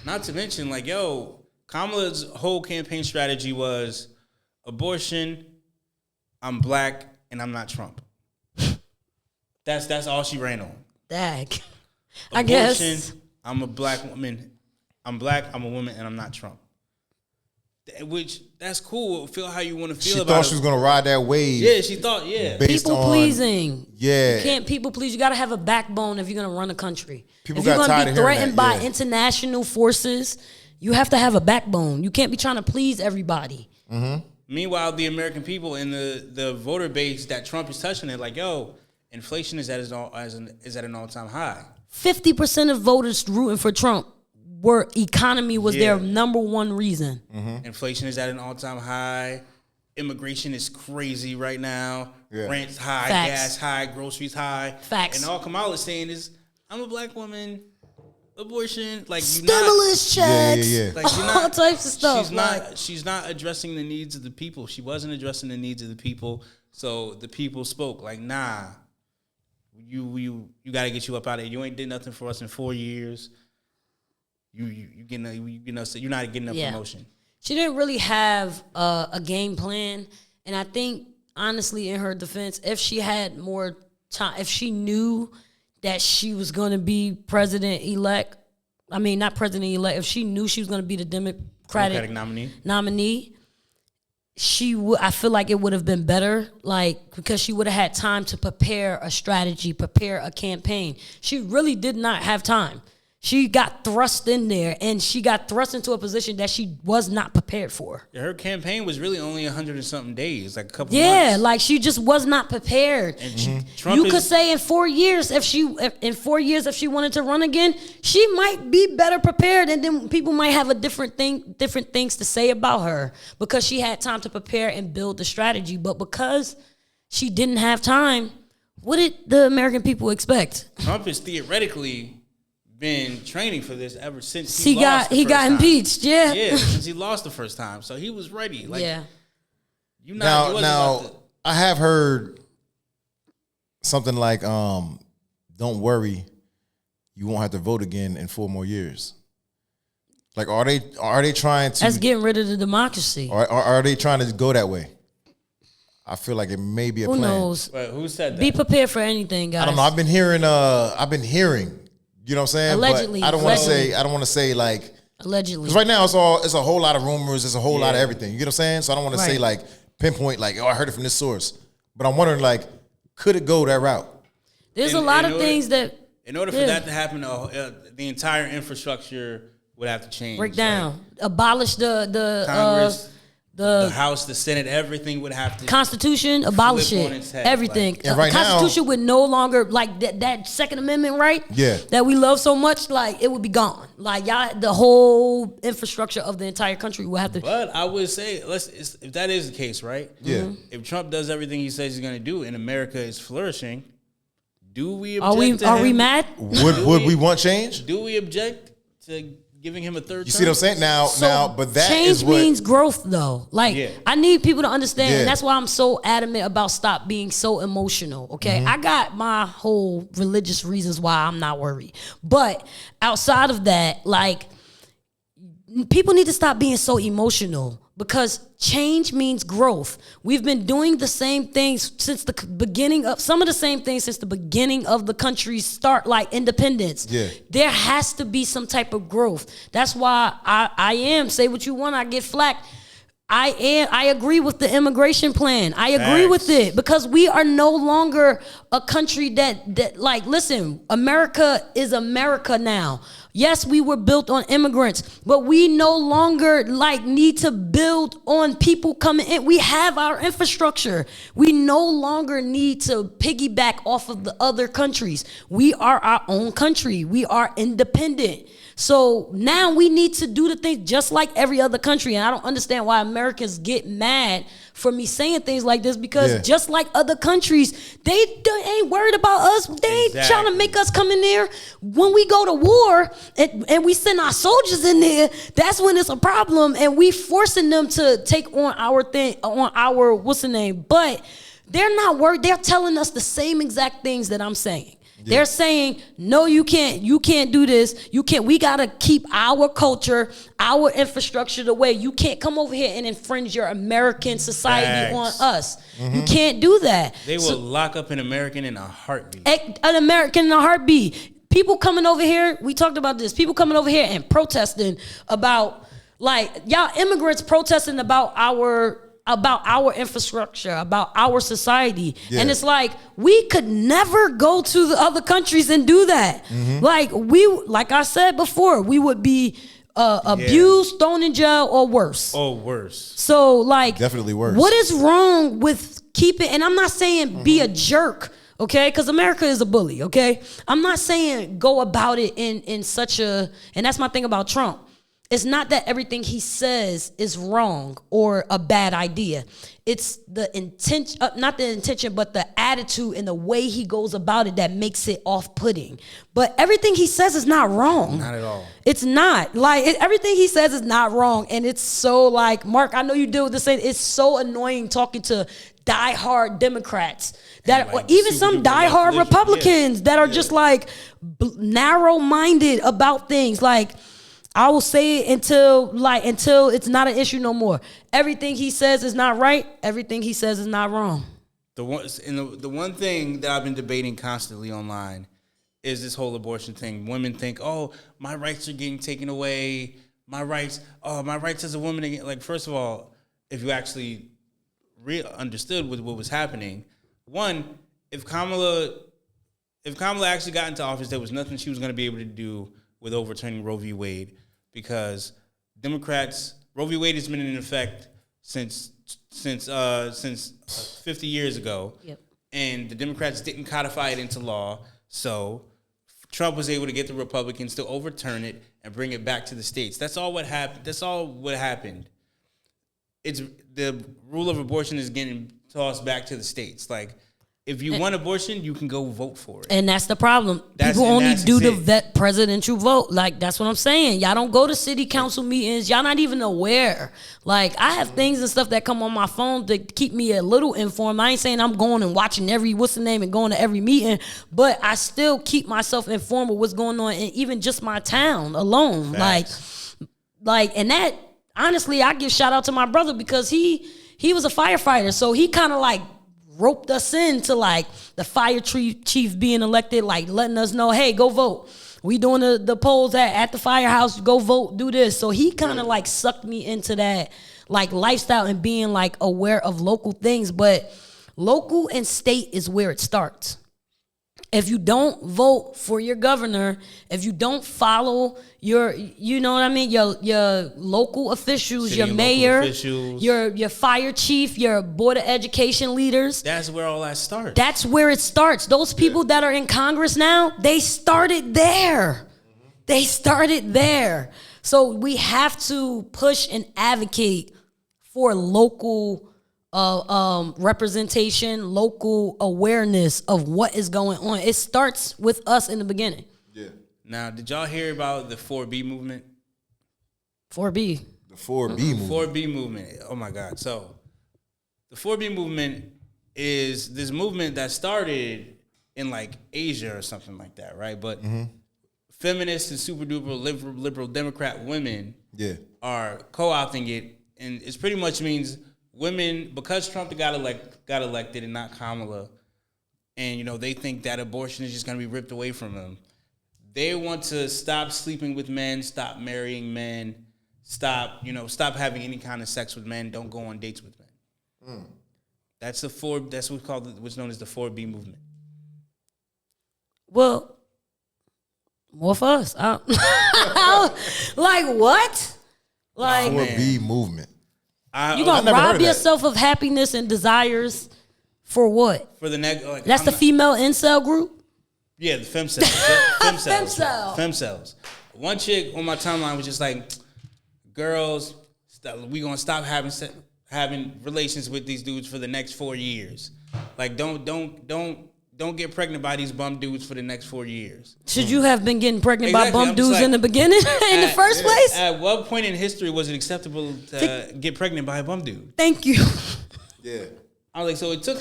not to mention, like, Kamala's whole campaign strategy was abortion, I'm black, and I'm not Trump. That's all she ran on.
Dag.
Abortion,
I guess.
I'm a black woman. I'm black, I'm a woman, and I'm not Trump. Which, that's cool. Feel how you want to feel about it.
She thought she was going to ride that wave.
Yeah, she thought,
People pleasing.
Yeah.
You can't people please. You got to have a backbone if you're going to run a country.
People
if you're
got
going to
tired
be
of hearing
threatened
that,
by international forces, you have to have a backbone. You can't be trying to please everybody.
Mm-hmm.
Meanwhile, the American people and the voter base that Trump is touching, it like, inflation is at an all-time high.
50% of voters rooting for Trump economy was their number one reason.
Mm-hmm. Inflation is at an all-time high. Immigration is crazy right now. Yeah. Rent's high, gas high, groceries high.
Facts.
And all Kamala's saying is, I'm a black woman. Abortion, like,
stimulus checks,
like,
all types of stuff.
She's not addressing the needs of the people. She wasn't addressing the needs of the people. So the people spoke like, nah, you got to get you up out of here. You ain't did nothing for us in 4 years. You're not getting a promotion.
She didn't really have a game plan, and I think, honestly, in her defense, if she had more time, if she knew that she was going to be president-elect, if she knew she was going to be the Democratic nominee, I feel like it would have been better, like, because she would have had time to prepare a strategy, prepare a campaign. She really did not have time. She got thrust in there, and she got thrust into a position that she was not prepared for.
Yeah, her campaign was really only 100 and something days, like a couple months.
Yeah, like, she just was not prepared.
And
could say in 4 years, if she wanted to run again, she might be better prepared, and then people might have different things to say about her because she had time to prepare and build the strategy. But because she didn't have time, what did the American people expect?
Trump is theoretically been training for this ever since
he got impeached.
Yeah, since he lost the first time, so he was ready. Like,
now I have heard something like, "Don't worry, you won't have to vote again in 4 more years." Like, are they trying to?
That's getting rid of the democracy.
Or are they trying to go that way? I feel like it may be a plan.
Who knows?
But who said that?
Be prepared for anything, guys.
I don't know. I've been hearing. You know what I'm saying?
Allegedly.
But I don't want to say like
allegedly.
Because right now it's a whole lot of rumors. It's a whole lot of everything. You get what I'm saying? So I don't want to say like pinpoint like, I heard it from this source. But I'm wondering like, could it go that route?
There's a lot of things that.
In order for that to happen, the entire infrastructure would have to change.
Break down. Abolish the
Congress. The House, the Senate, everything would have to
Constitution, abolish it. Everything.
And right
Constitution would no longer like that Second Amendment right that we love so much, like it would be gone. Like the whole infrastructure of the entire country would have to.
But I would say, if that is the case, right?
Yeah.
Mm-hmm.
If Trump does everything he says he's going to do and America is flourishing, do we object
are we mad?
Would we want change?
Do we object to giving him a third.
You see what I'm saying? Now, but that
change
is what
means growth, though. Like I need people to understand, and that's why I'm so adamant about stop being so emotional. Okay, I got my whole religious reasons why I'm not worried, but outside of that, like people need to stop being so emotional. Because change means growth. We've been doing the same things since the beginning of the country's start, like independence. Yeah. There has to be some type of growth. That's why I am, say what you want, I get flack. I agree with the immigration plan. I agree with it because we are no longer a country that like, listen, America is America now. Yes, we were built on immigrants, but we no longer like need to build on people coming in. We have our infrastructure. We no longer need to piggyback off of the other countries. We are our own country. We are independent. So now we need to do the things just like every other country. And I don't understand why Americans get mad for me saying things like this because just like other countries, they ain't worried about us. They ain't trying to make us come in there. When we go to war and we send our soldiers in there, that's when it's a problem. And we forcing them to take on our thing, on our, what's the name? But they're not worried. They're telling us the same exact things that I'm saying. They're saying, no, you can't do this. We got to keep our culture, our infrastructure the way. You can't come over here and infringe your American society on us. You can't do that.
They will lock up an American in a heartbeat.
An American in a heartbeat. People coming over here, we talked about this, people coming over here and protesting about, like, y'all immigrants protesting about our infrastructure, about our society. And it's like, we could never go to the other countries and do that. Like I said before, we would be abused, thrown in jail, or worse. So like, definitely worse. What is wrong with keeping, and I'm not saying be a jerk, okay? Because America is a bully, okay? I'm not saying go about it in such a, and that's my thing about Trump. It's not that everything he says is wrong or a bad idea. It's the intention, not the intention, but the attitude and the way he goes about it that makes it off-putting. But everything he says is not wrong.
Not at all.
It's not. Like, everything he says is not wrong. And it's so, like, Mark, I know you deal with the same. It's so annoying talking to diehard Democrats that, like, or even some diehard Republicans that are just, like, narrow-minded about things. Like, I will say it until it's not an issue no more. Everything he says is not right. Everything he says is not wrong.
The one thing that I've been debating constantly online is this whole abortion thing. Women think, oh, my rights are getting taken away. My rights as a woman again. Like, first of all, if you actually understood what was happening, one, if Kamala actually got into office, there was nothing she was going to be able to do with overturning Roe v. Wade. Because Democrats, Roe v. Wade has been in effect since 50 years ago, and the Democrats didn't codify it into law. So Trump was able to get the Republicans to overturn it and bring it back to the states. That's all what happened. It's the rule of abortion is getting tossed back to the states. Like, if you want abortion, you can go vote for it.
And that's the problem. People only do the presidential vote. Like, that's what I'm saying. Y'all don't go to city council meetings. Y'all not even aware. Like, I have things and stuff that come on my phone to keep me a little informed. I ain't saying I'm going and watching and going to every meeting, but I still keep myself informed with what's going on in even just my town alone. Facts. Like, and that, honestly, I give shout out to my brother because he was a firefighter. So he kind of like roped us into like the fire chief being elected, like letting us know, hey, go vote. We doing the polls at the firehouse, go vote, do this. So he kind of like sucked me into that like lifestyle and being like aware of local things. But local and state is where it starts. If you don't vote for your governor, if you don't follow your local officials, your mayor, your fire chief, your board of education leaders.
That's where all that starts.
That's where it starts. Those people that are in Congress now, they started there. They started there. So we have to push and advocate for local representation, local awareness of what is going on. It starts with us in the beginning.
Yeah. Now, did y'all hear about the 4B movement?
4B.
The 4B movement.
4B movement. Oh my God. So the 4B movement is this movement that started in like Asia or something like that, right? But feminists and super duper liberal Democrat women are co-opting it, and it pretty much means women, because Trump got elected and not Kamala, and you know they think that abortion is just going to be ripped away from them. They want to stop sleeping with men, stop marrying men, stop having any kind of sex with men, don't go on dates with men. That's what's known as the 4B movement.
Well, more for us. Like what? Like
4B movement.
You gonna rob yourself of happiness and desires for what?
For the next,
that's the female incel group.
Yeah, the femcells. Femcells. One chick on my timeline was just like, "Girls, we gonna stop having relations with these dudes for the next 4 years. Like, don't get pregnant by these bum dudes for the next 4 years."
Should you have been getting pregnant by bum dudes in the beginning, in the first place?
At what point in history was it acceptable to get pregnant by a bum dude?
Thank you.
Yeah.
I was like, so it took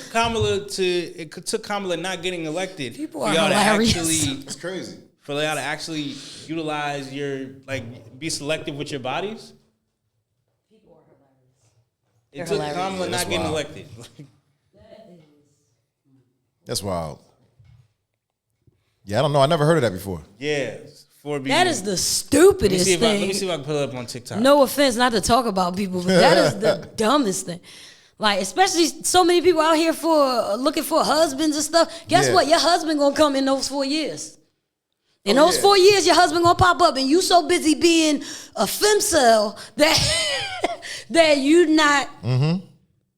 Kamala not getting elected
People are hilarious.
It's crazy.
For y'all to actually utilize be selective with your bodies.
People are hilarious.
It took Kamala not getting elected.
That's wild. Yeah, I don't know. I never heard of that before.
Yeah. 4B.
That is the stupidest thing.
Let me see if I can pull it up on TikTok.
No offense, not to talk about people, but that is the dumbest thing. Like, especially so many people out here looking for husbands and stuff. Guess what? Your husband gonna come in those 4 years. In those 4 years, your husband gonna pop up, and you so busy being a femcel that you not.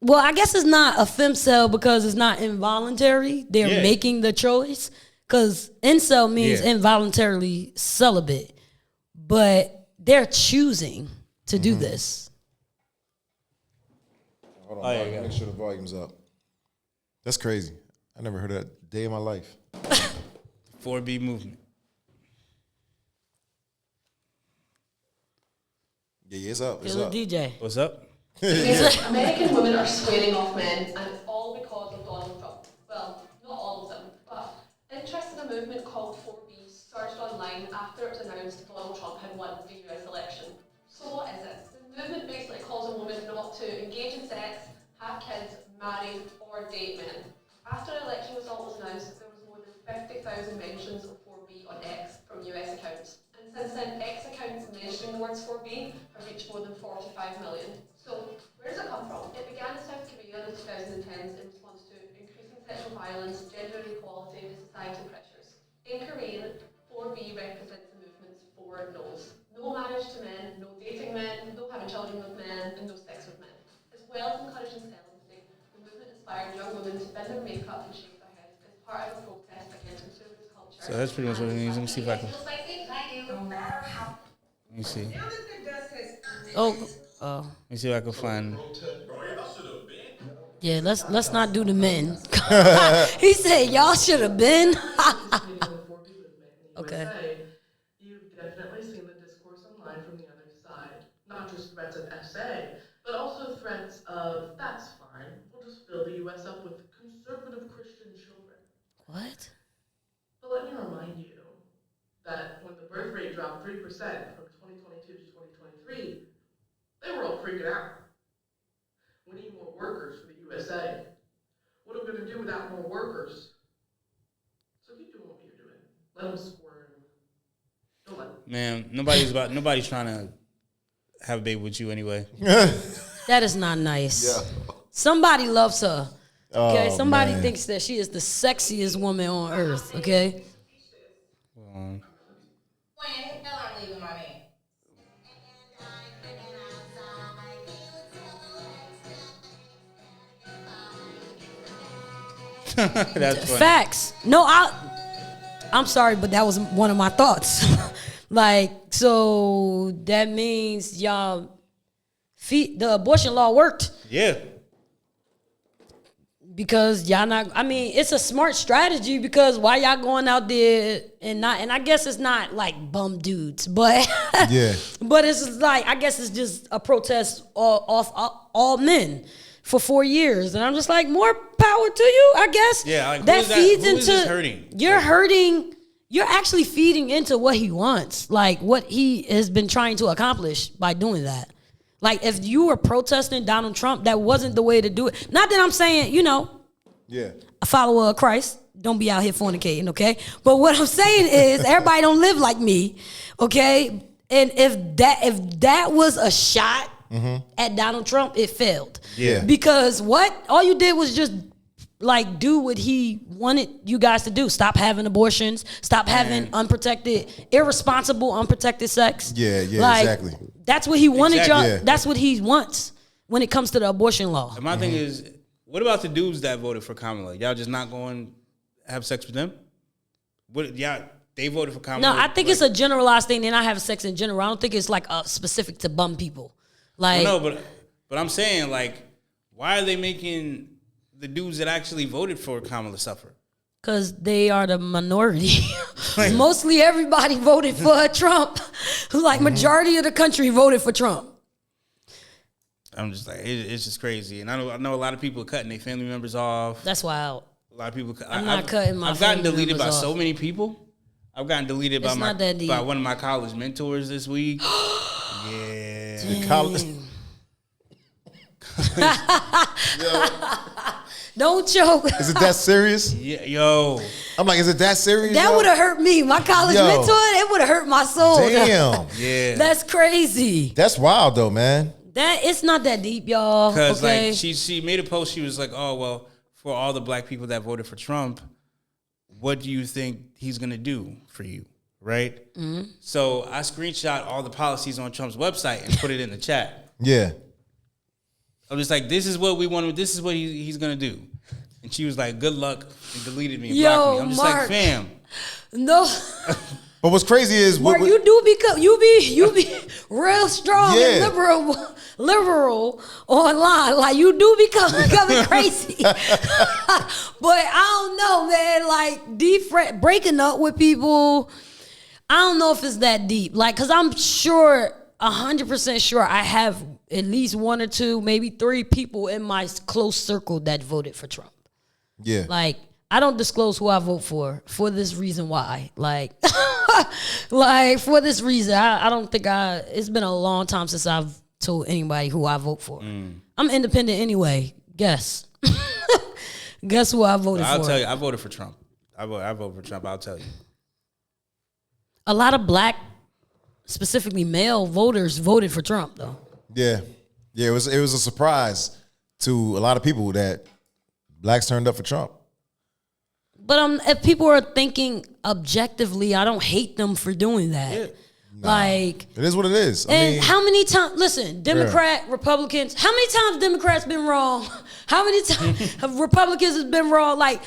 Well, I guess it's not a femcel because it's not involuntary. They're making the choice. Because incel means involuntarily celibate, but they're choosing to do this.
Hold on, make sure the volume's up. That's crazy. I never heard of that day in my life.
4B movement.
Yeah, it's up.
It's up. DJ.
What's up?
American women are squaring off men, and it's all because of Donald Trump. Well, not all of them, but interest in a movement called 4B surged online after it was announced Donald Trump had won the US election. So what is it? The movement basically calls a woman not to engage in sex, have kids, marry, or date men. After the election result was announced, there was more than 50,000 mentions of 4B on X from US accounts. And since then, X accounts mentioning the words 4B have reached more than 45 million. So, where does it come from? It began in South Korea in the 2010s in response to increasing sexual violence, gender inequality, and societal pressures. In Korean, 4B represents the movement's 4 no's. No marriage to men, no dating men, no having children with men, and no sex with men. As well as encouraging celibacy, the movement inspired young women to bend their makeup and shave their heads as part of a protest against conservative culture.
So that's pretty much what it means. Let me see if I can.
No matter how.
Let me see.
Oh.
Let me see if I can find.
Yeah, let's not do the men. He said y'all should have been. Okay.
You've definitely seen the discourse online from the other side. Not just threats of SA, but also threats of, that's fine, we'll just fill the US up with conservative Christian children.
What?
But let me remind you that when the birth rate dropped 3% from 2022 to 2023, they were all freaking out. We need more workers for the USA. What are we going to do without more workers? So keep doing what you're doing. Let them squirm. Don't let them.
Man, nobody's trying to have a baby with you anyway.
That is not nice.
Yeah.
Somebody loves her. Okay, somebody
man.
thinks that she is the sexiest woman on earth. Okay.
When hell I'm leaving my man.
That's funny.
Facts. No, I'm sorry, but that was one of my thoughts. Like, so that means y'all, the abortion law worked.
Yeah.
Because y'all not, I mean, it's a smart strategy because why y'all going out there and I guess it's not like bum dudes, but
Yeah.
but it's like, I guess it's just a protest off all men for 4 years. And I'm just like, more power to you, I guess.
Yeah, like,
that feeds
who
into,
is this hurting?
You're actually feeding into what he wants, like what he has been trying to accomplish by doing that. Like, if you were protesting Donald Trump, that wasn't the way to do it. Not that I'm saying,
Yeah.
a follower of Christ, don't be out here fornicating, okay? But what I'm saying is, everybody don't live like me, okay? And if that was a shot at Donald Trump, it failed.
Yeah.
Because all you did was just like do what he wanted you guys to do. Stop having abortions. Stop having irresponsible, unprotected sex.
Yeah,
like,
exactly.
That's what he wanted
Exactly.
y'all. That's what he wants when it comes to the abortion law.
And my thing is, what about the dudes that voted for Kamala? Y'all just not going to have sex with them? They voted for Kamala.
No, I think it's a generalized thing. They're not having sex in general. I don't think it's like specific to bum people. Like,
no, but I'm saying, like, why are they making the dudes that actually voted for Kamala suffer?
because they are the minority. Mostly everybody voted for Trump. Like, majority of the country voted for Trump.
I'm just like, it's just crazy. And I know a lot of people are cutting their family members off.
That's wild.
A lot of people.
I'm not cutting my
I've gotten
family
deleted by
members
so
off.
many people. I've gotten deleted
It's not that deep.
by one of my college mentors this week. Yeah.
College.
Don't choke.
Is it that serious?
Yeah, yo.
I'm like, is it that serious?
That
yo?
would have hurt me. My college
Yo.
mentor, it would have hurt my soul.
Damn.
Yeah.
That's crazy.
That's wild though, man.
It's not that deep, y'all.
Because
Okay?
like she made a post. She was like, "Oh well, for all the black people that voted for Trump, what do you think he's gonna do for you?" Right. Mm-hmm. So I screenshot all the policies on Trump's website and put it in the chat.
Yeah.
I'm just like, this is what we want. This is what he's gonna do. And she was like, "Good luck," and deleted me and blocked me. I'm just
Mark.
like, fam.
No.
But what's crazy is
Mark, you be real strong
Yeah.
and liberal online. Like, you do becoming crazy. But I don't know, man. Like, breaking up with people, I don't know if it's that deep. Like, because I'm sure, 100% sure, I have at least one or two, maybe three people in my close circle that voted for Trump.
Yeah.
Like, I don't disclose who I vote for this reason why. Like, like, for this reason, I don't think it's been a long time since I've told anybody who I vote for. I'm independent anyway. Guess. Guess who I voted for?
I'll tell you, I voted for Trump. I vote for Trump. I'll tell you.
A lot of black, specifically male voters voted for Trump, though.
Yeah. Yeah, it was a surprise to a lot of people that blacks turned up for Trump.
But if people are thinking objectively, I don't hate them for doing that.
Yeah.
Like,
It is what it is. I
and
mean,
how many times? Listen, Democrat, Republicans. How many times Democrats been wrong? How many times have Republicans has been wrong? Like,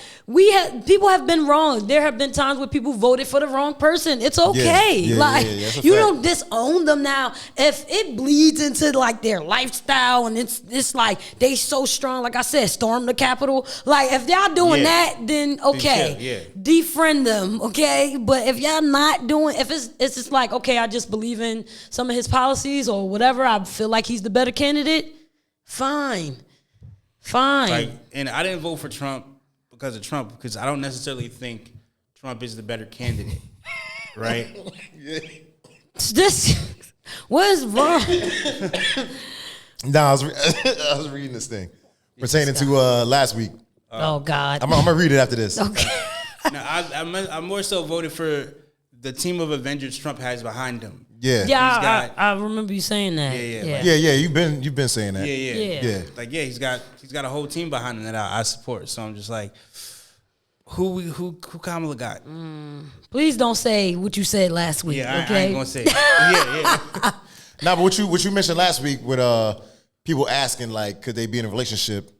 people have been wrong. There have been times where people voted for the wrong person. It's okay.
Yeah,
like,
that's a
you
fact.
don't disown them now. If it bleeds into like their lifestyle and it's like they so strong, like I said, storm the Capitol. Like, if y'all doing that, then okay,
chill, yeah.
defriend them, okay. But if y'all not doing, if it's just like, okay, I just believe in some of his policies or whatever, I feel like he's the better candidate, fine.
Like, and I didn't vote for Trump because of Trump, because I don't necessarily think Trump is the better candidate, right?
What is wrong?
I was reading this thing pertaining to last week.
Oh God.
I'm gonna read it after this.
Okay.
No, I more so voted for the team of Avengers Trump has behind him.
Yeah.
Yeah, I remember you saying that.
Yeah.
Yeah. You've been saying that.
Yeah. Like, yeah, he's got a whole team behind him that I support. So I'm just like, who Kamala got?
Please don't say what you said last week.
Yeah,
okay?
I ain't gonna say it. Yeah.
Nah, but what you mentioned last week with people asking, like, could they be in a relationship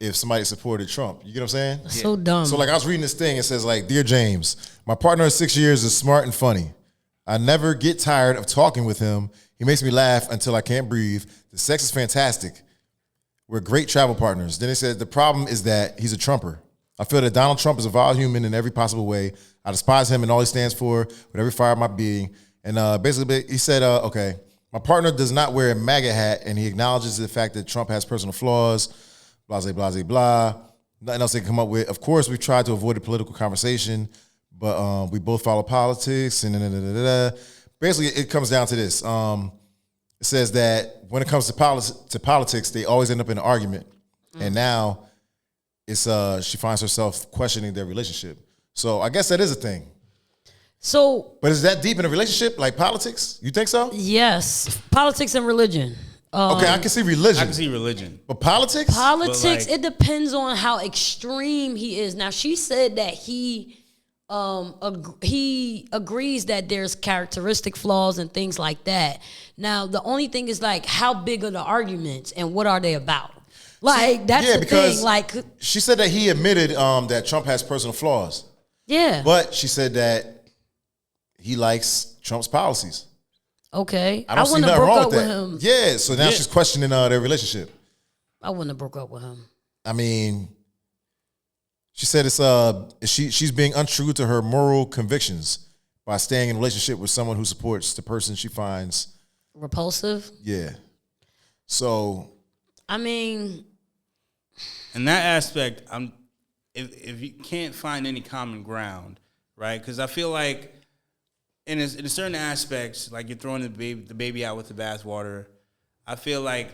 if somebody supported Trump? You get what I'm saying?
So dumb.
So, like, I was reading this thing. It says, like, Dear James, my partner of 6 years is smart and funny. I never get tired of talking with him. He makes me laugh until I can't breathe. The sex is fantastic. We're great travel partners. Then they said the problem is that he's a Trumper. I feel that Donald Trump is a vile human in every possible way. I despise him and all he stands for with every fiber of my being. And basically he said, okay, my partner does not wear a MAGA hat, and he acknowledges the fact that Trump has personal flaws, blah, blah, blah, blah. Nothing else they can come up with. Of course, we've tried to avoid a political conversation, but we both follow politics. And basically, it comes down to this. It says that when it comes to politics, they always end up in an argument. And now it's she finds herself questioning their relationship. So I guess that is a thing.
So,
but is that deep in a relationship, like politics? You think so?
Yes, politics and religion.
Okay, I can see religion.
I can see religion.
But politics?
Politics, it depends on how extreme he is. Now, she said that he agrees that there's characteristic flaws and things like that. Now, the only thing is, like, how big are the arguments and what are they about? Like, that's the thing. Like,
she said that he admitted that Trump has personal flaws.
Yeah.
But she said that he likes Trump's policies.
Okay.
I don't see nothing wrong with that.
Him.
Yeah, so now she's questioning their relationship.
I wouldn't have broke up with him.
I mean, she said she's being untrue to her moral convictions by staying in a relationship with someone who supports the person she finds
repulsive.
Yeah. So
I mean,
in that aspect, if you can't find any common ground, right? Because I feel like in certain aspects, like you're throwing the baby out with the bathwater. I feel like,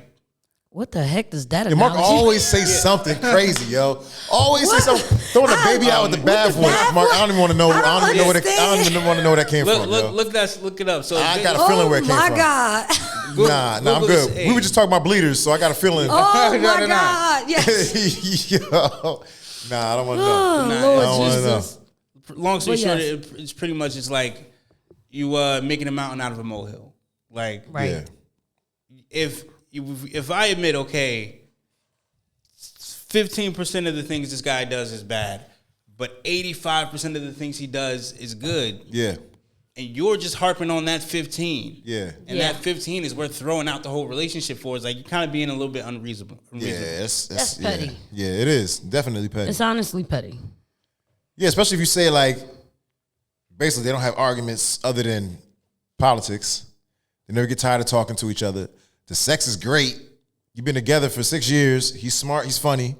what the heck does that?
Yeah, Mark always say something crazy, yo. Always say something. Throwing the baby out with the bathwater. Mark, I don't even want to know. I don't even want to know where that came from.
Look it up. So
I got a feeling where it came from.
Oh my God.
Nah, I'm good. We were just talking about bleeders, so I got a feeling.
Oh my God. Yes.
Yo. Nah, I don't want to know.
Oh, Lord
I don't want to know.
Long story short, it's pretty much it's like you making a mountain out of a molehill. Like,
right.
Yeah. If I admit, okay, 15% of the things this guy does is bad, but 85% of the things he does is good.
Yeah.
And you're just harping on that 15.
Yeah.
And that 15 is worth throwing out the whole relationship for. It's like you're kind of being a little bit unreasonable.
Yeah,
that's petty.
Yeah, it is. Definitely petty.
It's honestly petty.
Yeah, especially if you say, like, basically they don't have arguments other than politics. They never get tired of talking to each other. The sex is great. You've been together for 6 years. He's smart. He's funny.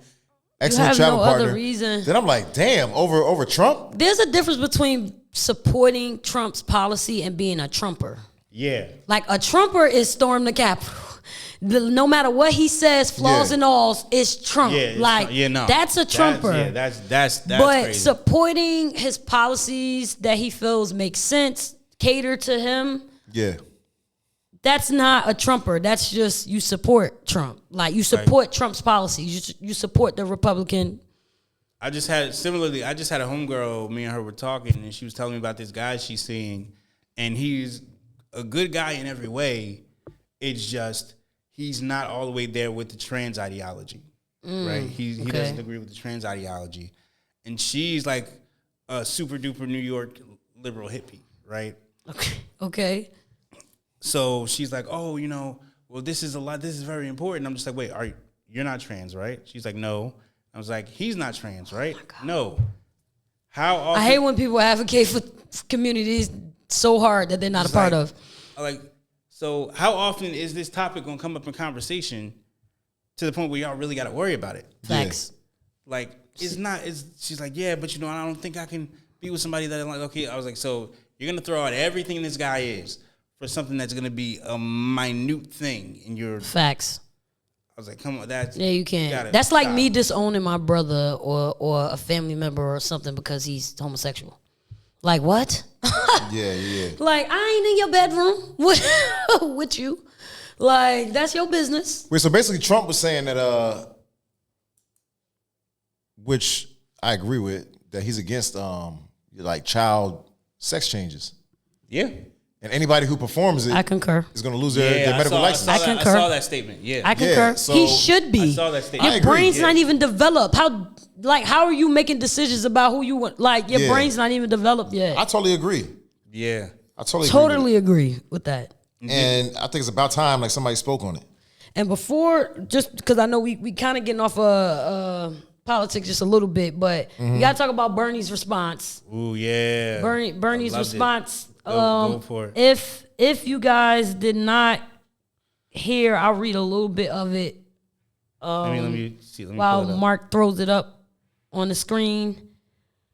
Excellent travel partner.
Other reason.
Then I'm like, damn, over Trump?
There's a difference between supporting Trump's policy and being a Trumper.
Yeah.
Like a Trumper is storm the Capitol. No matter what he says, flaws and alls, it's Trump.
Yeah,
like that's a Trumper.
That's
but
crazy.
Supporting his policies that he feels make sense, cater to him.
Yeah.
That's not a Trumper. That's just you support Trump. Like you support Trump's policies. You support the Republican.
I just had a homegirl, me and her were talking, and she was telling me about this guy she's seeing, and he's a good guy in every way. It's just he's not all the way there with the trans ideology, right? He doesn't agree with the trans ideology. And she's like a super duper New York liberal hippie, right?
Okay.
So she's like, oh, well, this is very important. I'm just like, wait, you're not trans, right? She's like, no. I was like, he's not trans, right? No. How often?
I hate when people advocate for communities so hard that they're not a part of.
So how often is this topic going to come up in conversation to the point where y'all really got to worry about it?
Facts.
Yeah. Like, she's like, yeah, but I don't think I can be with somebody that I'm like, okay. I was like, so you're going to throw out everything this guy is for something that's going to be a minute thing in your...
Facts.
I was like, come on,
you can't. That's like me disowning my brother or a family member or something because he's homosexual. Like, what?
Yeah.
Like, I ain't in your bedroom with you. Like, that's your business.
Wait, so basically Trump was saying that, which I agree with, that he's against like child sex changes.
Yeah.
And anybody who performs it,
I concur,
is going to lose their medical license.
I concur.
I saw that statement. Yeah,
I concur.
So
he should be.
I saw that statement.
Your brain's not even developed. How are you making decisions about who you want? Like your brain's not even developed yet.
I totally agree.
Yeah,
I totally
agree with that.
And I think it's about time like somebody spoke on it.
And before, just because I know we kind of getting off politics just a little bit, but we got to talk about Bernie's response.
Ooh, yeah.
Bernie's response.
Go for it.
If you guys did not hear, I'll read a little bit of it.
Let me see. Let me
while
pull it up.
Mark throws it up on the screen.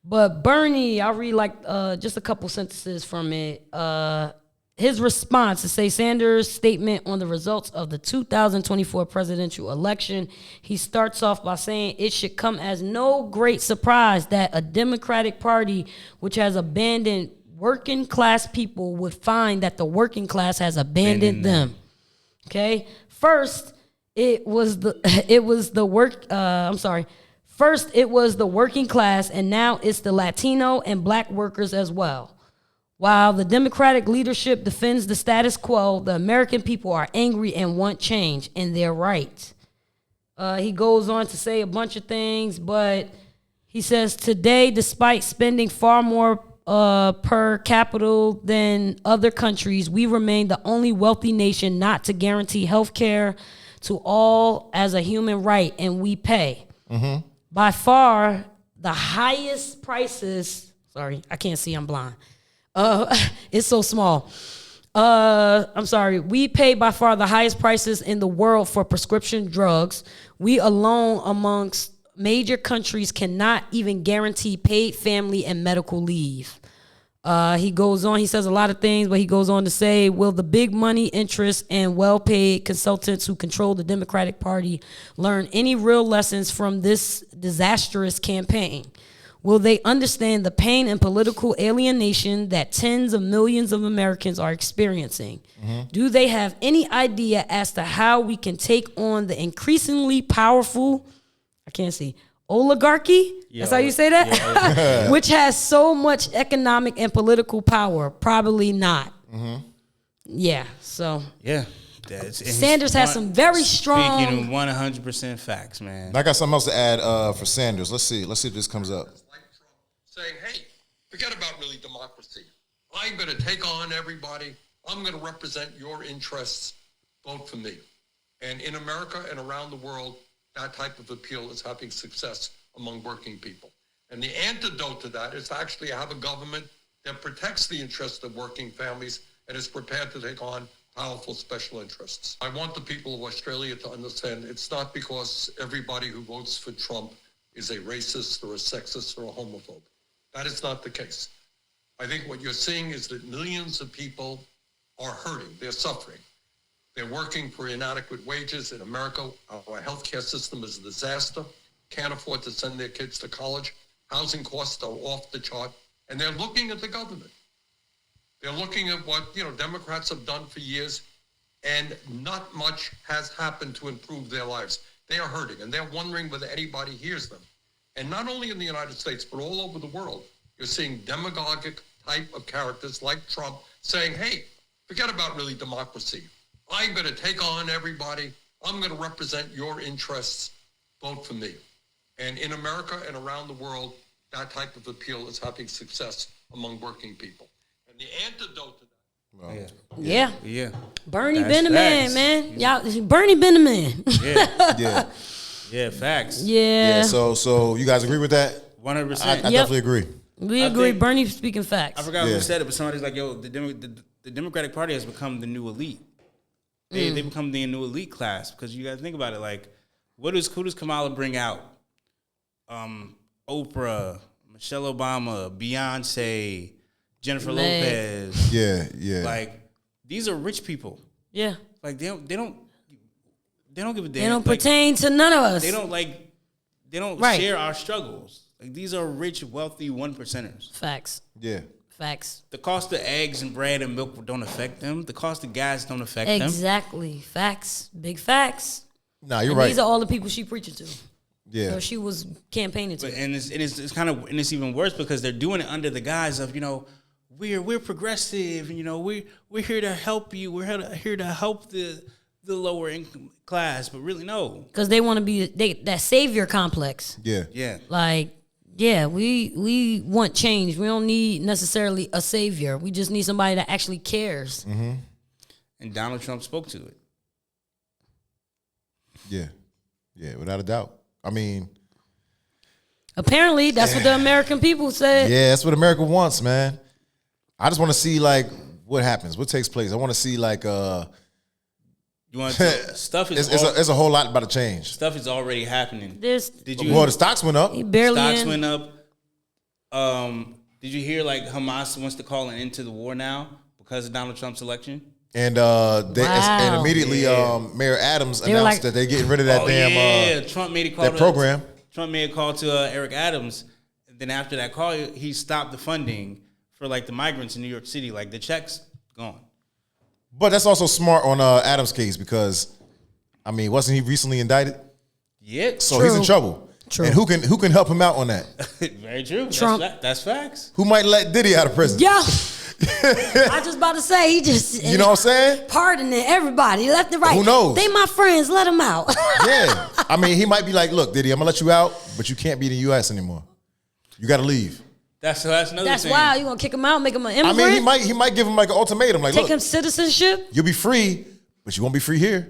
But Bernie, I'll read just a couple sentences from it. His response to say Sanders' statement on the results of the 2024 presidential election. He starts off by saying it should come as no great surprise that a Democratic Party which has abandoned working class people would find that the working class has abandoned them. Okay? First, it was the working class, and now it's the Latino and black workers as well. While the Democratic leadership defends the status quo, the American people are angry and want change, and they're right. He goes on to say a bunch of things, but he says, today, despite spending far more per capita than other countries, we remain the only wealthy nation not to guarantee health care to all as a human right, and we pay. By far, the highest prices, sorry, I can't see, I'm blind. It's so small. I'm sorry. We pay by far the highest prices in the world for prescription drugs. We alone amongst major countries cannot even guarantee paid family and medical leave. He goes on, he says a lot of things, but he goes on to say, will the big money interests and well-paid consultants who control the Democratic Party learn any real lessons from this disastrous campaign? Will they understand the pain and political alienation that tens of millions of Americans are experiencing? Do they have any idea as to how we can take on the increasingly powerful, I can't see, oligarchy? That's how you say that? Yeah. Which has so much economic and political power? Probably not. Yeah, so.
Yeah.
Sanders has some very strong.
Speaking 100% facts, man.
I got something else to add for Sanders. Let's see if this comes up.
Like Trump saying, hey, forget about really democracy. I'm going to take on everybody. I'm going to represent your interests. Vote for me. And in America and around the world, that type of appeal is having success among working people. And the antidote to that is to actually have a government that protects the interests of working families and is prepared to take on powerful special interests. I want the people of Australia to understand it's not because everybody who votes for Trump is a racist or a sexist or a homophobe. That is not the case. I think what you're seeing is that millions of people are hurting. They're suffering. They're working for inadequate wages. In America, our healthcare system is a disaster. Can't afford to send their kids to college. Housing costs are off the chart. And they're looking at the government. They're looking at what, Democrats have done for years, and not much has happened to improve their lives. They are hurting, and they're wondering whether anybody hears them. And not only in the United States, but all over the world, you're seeing demagogic type of characters like Trump saying, hey, forget about really democracy. I'm going to take on everybody. I'm going to represent your interests. Vote for me. And in America and around the world, that type of appeal is having success among working people. The antidote to that.
Yeah. Bernie been the man, man. Y'all, Bernie been the man.
Yeah, facts.
Yeah.
So you guys agree with that?
100%.
I definitely agree.
We agree. Bernie speaking facts.
I forgot who said it, but somebody's like, yo, the Democratic Party has become the new elite. They become the new elite class, because you got to think about it. Like, who does Kamala bring out? Oprah, Michelle Obama, Beyonce, Jennifer Lopez.
Yeah.
Like, these are rich people.
Yeah.
Like, they don't give a damn.
They don't pertain to none of us.
They don't share our struggles. Like, these are rich, wealthy 1%ers.
Facts.
Yeah.
Facts.
The cost of eggs and bread and milk don't affect them. The cost of gas don't affect them.
Exactly. Facts. Big facts.
Nah, you're right.
These are all the people she preaching to.
Yeah.
Or she was campaigning to.
And it's kind of, and it's even worse because they're doing it under the guise of, we're progressive, and we're here to help you. We're here to help the lower income class, but really no,
because they want to be that savior complex.
Yeah.
Like, yeah, we want change. We don't need necessarily a savior. We just need somebody that actually cares.
And Donald Trump spoke to it.
Yeah, without a doubt. I mean,
apparently that's what the American people said.
yeah, that's what America wants, man. I just want to see like what happens, what takes place. I want to see like
You want to stuff is
it's a whole lot about to change.
Stuff is already happening.
Well, the stocks went up.
Stocks went up. Did you hear like Hamas wants to call an end to the war now because of Donald Trump's election?
And and immediately Mayor Adams announced that they're getting rid of that
Trump made a call
that program.
Trump made a call to Eric Adams. And then after that call, he stopped the funding for like the migrants in New York City. Like the checks gone.
But that's also smart on Adams' case because, I mean, wasn't he recently indicted?
Yeah.
So he's in trouble. True. And who can help him out on that?
Very true.
Trump.
That's facts.
Who might let Diddy out of prison?
Yeah. I just about to say he just
you know what I'm saying?
Pardoning everybody left and right.
Who knows?
They my friends. Let them out.
Yeah. I mean, he might be like, look, Diddy, I'm gonna let you out, but you can't be in the U.S. anymore. You got to leave.
That's another
That's
thing.
wild. You gonna kick him out, make him an immigrant?
I mean, he might give him like an ultimatum, like,
take
look,
him citizenship.
you'll be free, but you won't be free here,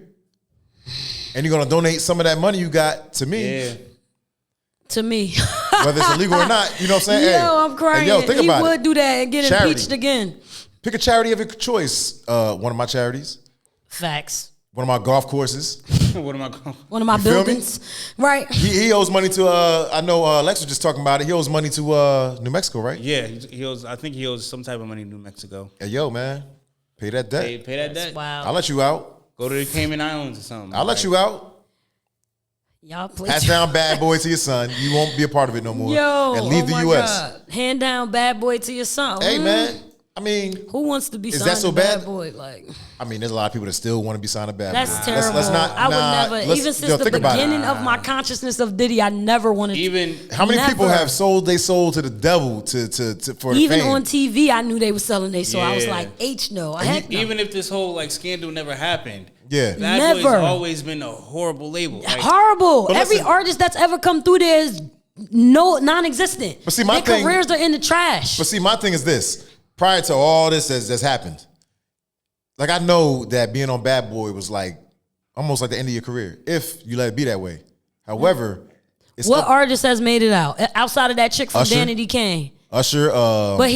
and you're gonna donate some of that money you got to me.
Yeah.
To me,
whether it's illegal or not. You know what I'm saying?
Yo, I'm crying.
Hey, think about it.
He would do that and get
Charity.
impeached again.
Pick a charity of your choice. One of my charities.
Facts.
One of my golf courses.
One
of my buildings. Right.
He owes money to I know Lex was just talking about it. He owes money to New Mexico, right?
Yeah, he owes. I think he owes some type of money to New Mexico.
Hey, yo, man, pay that debt.
Pay that debt.
Wow.
I'll let you out.
Go to the Cayman Islands or something.
I'll let you out.
Y'all please.
Pass down bad boy to your son. You won't be a part of it no more.
Yo,
and leave the
my
U.S.
God. Hand down bad boy to your son.
Hey, man. I mean,
who wants to be
is
signed
that so
a
bad?
bad boy? Like,
I mean, there's a lot of people that still want to be signed a bad boy.
that's terrible.
Let's not.
I would never. Even since the beginning of my consciousness of Diddy, I never wanted.
How many people have sold their soul to the devil for
even
fame?
on TV, I knew they were selling their soul. I was like, no. Heck no.
Even if this whole like scandal never happened,
yeah,
Bad Boy's always been a horrible label. Like,
horrible. Every artist that's ever come through there is non-existent.
But see, my
their careers are in the trash.
But see, my thing is this. Prior to all this that's happened, like I know that being on Bad Boy was like almost like the end of your career if you let it be that way. However,
what artist has made it out outside of that chick from
Usher,
Danity Kane?
Usher,
but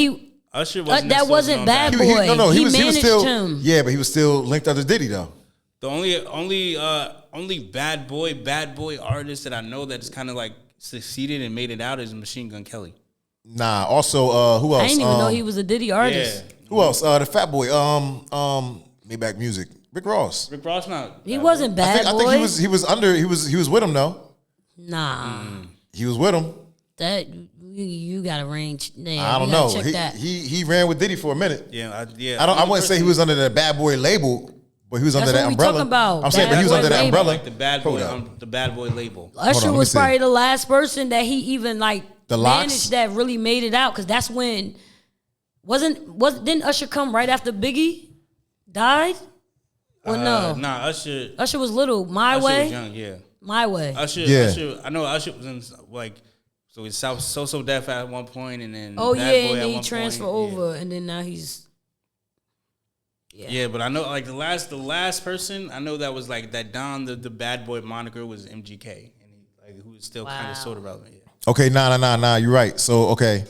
Usher wasn't
that wasn't Bad Boy. He managed
still,
him.
Yeah, but he was still linked under Diddy though.
The only bad boy artist that I know that's kind of like succeeded and made it out is Machine Gun Kelly.
Nah. Also, who else?
I didn't even know he was a Diddy artist.
Yeah.
Who else? The Fat Boy. Maybach Music. Rick Ross.
Rick Ross not.
He wasn't Bad Boy.
I think he was with him though.
Nah.
He was with him.
That you got to range.
I don't know. He ran with Diddy for a minute.
Yeah.
I wouldn't say he was under the Bad Boy label. But he was under that umbrella.
Talking about.
I'm saying, but he was under that umbrella.
Like the Bad Boy label.
Usher was probably the last person that he even like managed that really made it out because that's when didn't Usher come right after Biggie died? Or no?
Nah, Usher
was little. My
Usher
Way.
Was young, yeah.
My Way.
Usher. I know Usher was in like. So he's So Def at one point, and then
Bad Boy and then he transferred over, and then now he's.
Yeah, but I know like the last person I know that was like that Don the Bad Boy moniker was MGK, and who was still kind of sort of relevant. Yeah.
Okay, nah, you're right. So okay,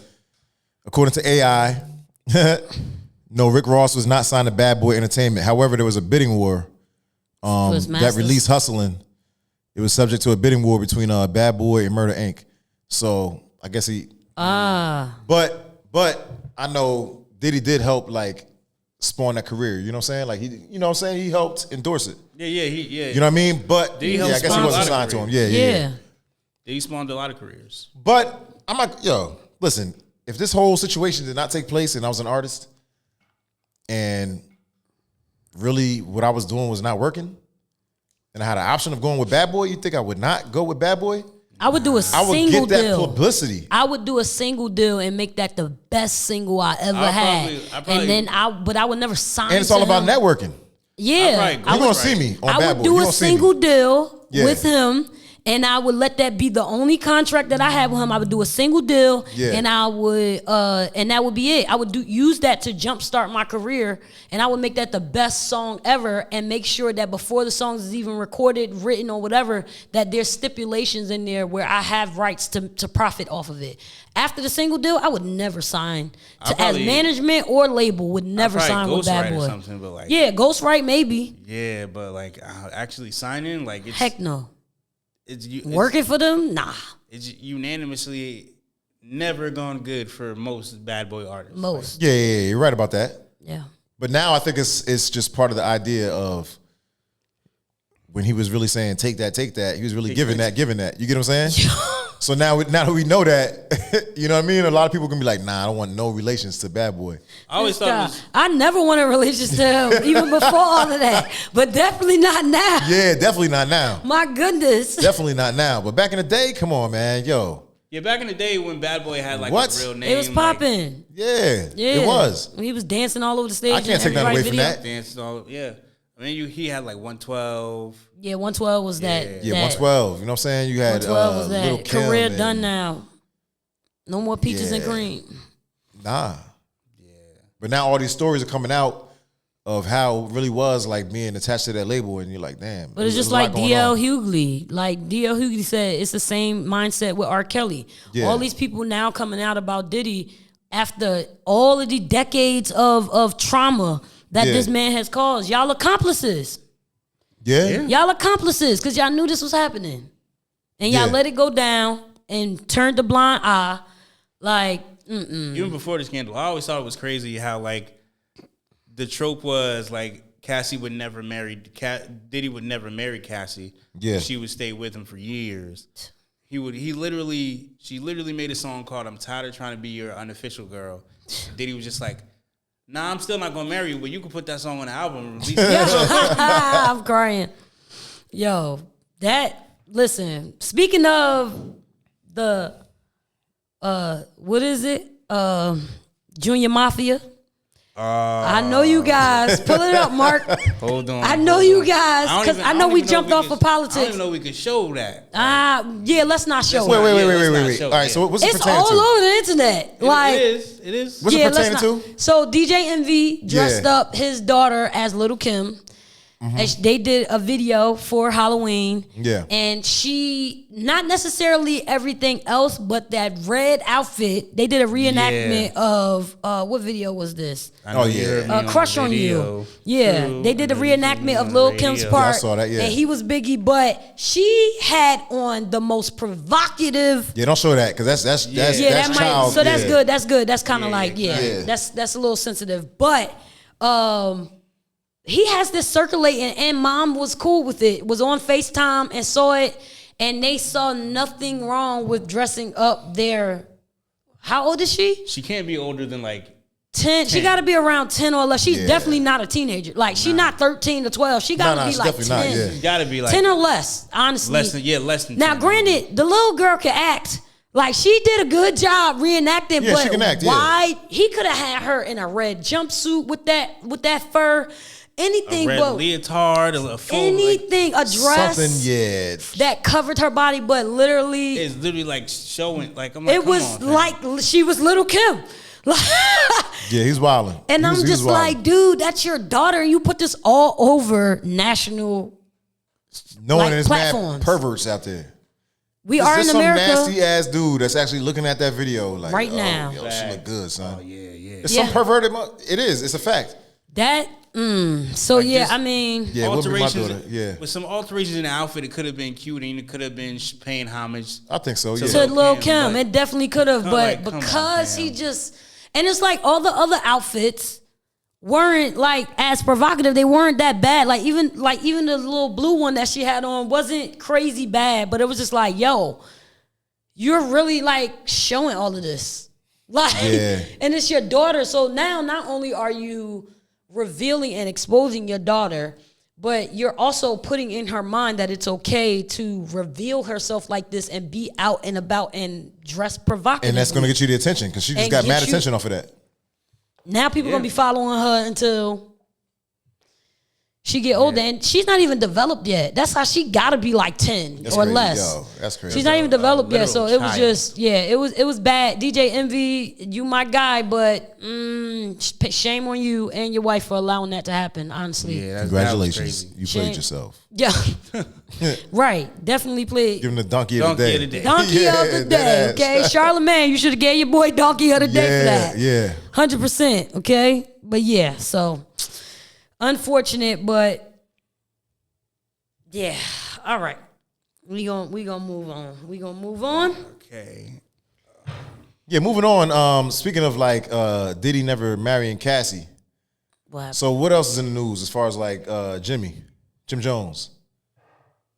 according to AI, no, Rick Ross was not signed to Bad Boy Entertainment. However, there was a bidding war that released Hustlin'. It was subject to a bidding war between Bad Boy and Murder Inc. So I guess But I know Diddy did help like spawn that career. You know what I'm saying? He helped endorse it.
Yeah.
You know what I mean? But I guess he wasn't signed to him. Yeah.
He spawned a lot of careers.
But I'm like, listen, if this whole situation did not take place and I was an artist and really what I was doing was not working and I had an option of going with Bad Boy, you think I would not go with Bad Boy?
I would do a single deal.
I would get that publicity.
I would do a single deal and make that the best single I ever had. But I would never sign.
And it's all about networking.
Yeah,
you're gonna see me on Bad Boy.
I would do a single deal with him, and I would let that be the only contract that I had with him. I would do a single deal, and I would, and that would be it. I would use that to jumpstart my career, and I would make that the best song ever, and make sure that before the song is even recorded, written, or whatever, that there's stipulations in there where I have rights to profit off of it. After the single deal, I would never sign as management or label. Would never sign with Bad Boy.
Or something, but like,
yeah, ghostwrite maybe.
Yeah, but like actually signing, like it's,
heck no.
It's
working for them, nah.
It's unanimously never gone good for most Bad Boy artists.
Most.
Yeah, you're right about that.
Yeah.
But now I think it's just part of the idea of when he was really saying take that, he was really giving that. You get what I'm saying? So now that we know that, you know what I mean? A lot of people can be like, nah, I don't want no relations to Bad Boy.
I always thought
I never wanted relations to him, even before all of that. But definitely not now.
Yeah, definitely not now.
My goodness.
Definitely not now. But back in the day, come on, man. Yo.
Yeah, back in the day when Bad Boy had like
What?
a real name.
It was popping.
Like, yeah, it was.
He was dancing all over the stage.
I can't take that away from that.
Dancing all, yeah. I mean, he had like 112.
Yeah, 112 was that.
Yeah, 112. You know what I'm saying? You had
112 was
Little
that.
Kim
Career
and,
done now. No more peaches and cream.
Nah. Yeah. But now all these stories are coming out of how it really was like being attached to that label, and you're like, damn.
But it's just like D.L. Hughley. Like D.L. Hughley said, it's the same mindset with R. Kelly. Yeah. All these people now coming out about Diddy after all of the decades of trauma that this man has caused. Y'all accomplices.
Yeah.
Y'all accomplices because y'all knew this was happening. And y'all let it go down and turned a blind eye. Like,
Even before the scandal, I always thought it was crazy how like the trope was like Cassie would never marry, Diddy would never marry Cassie.
Yeah.
She would stay with him for years. She literally made a song called I'm Tired of Trying to Be Your Unofficial Girl. Diddy was just like, nah, I'm still not gonna marry you, but you can put that song on the album and release it.
I'm crying. Yo, listen, speaking of the what is it? Junior Mafia. I know you guys. Pull it up, Mark.
Hold on.
I know you guys because I know we jumped off of politics.
I don't even know we could show that.
Yeah, let's not show it.
Wait. All right, so what's it pertaining to?
It's all over the internet.
It is.
What's it pertaining to?
So DJ Envy dressed up his daughter as Little Kim. And they did a video for Halloween.
Yeah.
And she, not necessarily everything else, but that red outfit, they did a reenactment of, what video was this? Crush on You. Yeah. They did a reenactment of Lil Kim's part.
Yeah, I saw that,
And he was Biggie, but she had on the most provocative.
Yeah, don't show that, because that's child.
So that's good. That's good. That's kind of that's a little sensitive. But, he has this circulating, and mom was cool with it, was on FaceTime and saw it, and they saw nothing wrong with dressing up their, how old is she?
She can't be older than like
10. She got to be around 10 or less. She's definitely not a teenager. Like, she's not 13 to 12. She got to be like 10.
She got to be like
10 or less, honestly.
Less than 10.
Now, granted, the little girl can act. Like, she did a good job reenacting, but
she can act,
why? He could have had her in a red jumpsuit with that fur. Anything,
a red leotard, a full,
anything, a dress,
something,
that covered her body, but literally,
it's literally like showing, like I'm like,
it was like she was Little Kim.
Yeah, he's wilding,
and I'm just like, dude, that's your daughter, and you put this all over national,
knowing there's
platforms.
Mad perverts out there.
We are in America.
Some nasty ass dude that's actually looking at that video like
right now.
Yo, she look good, son.
Oh yeah.
It's some perverted. It is. It's a fact.
That. So like I mean,
alterations. With some alterations in the outfit, it could have been cute, and it could have been paying homage.
I think so. Yeah.
To Lil Kim, it definitely could have, but because he just, and it's like all the other outfits weren't like as provocative. They weren't that bad. Like even the little blue one that she had on wasn't crazy bad, but it was just like, yo, you're really like showing all of this, like, and it's your daughter. So now not only are you revealing and exposing your daughter, but you're also putting in her mind that it's okay to reveal herself like this and be out and about and dress provocatively.
And that's going to get you the attention because she just got mad attention off of that.
Now people going to be following her until She get older and she's not even developed yet. That's how she gotta be like 10 or
crazy.
less.
Yo, that's crazy.
She's not even developed yet. So it was
child.
just, it was bad. DJ Envy, you my guy, but shame on you and your wife for allowing that to happen, honestly.
Yeah,
congratulations.
That
You
Shame.
played yourself.
Yeah. Right. Definitely played.
Give him the donkey of the day.
Donkey of the day, okay? Charlamagne, you should have gave your boy donkey of the day for that.
Yeah.
100%, okay? But yeah, so unfortunate, but yeah. All right. We gonna move on. We gonna move on.
Okay.
Yeah, moving on. Speaking of like Diddy never marrying Cassie.
What happened?
So what else is in the news as far as like Jim Jones?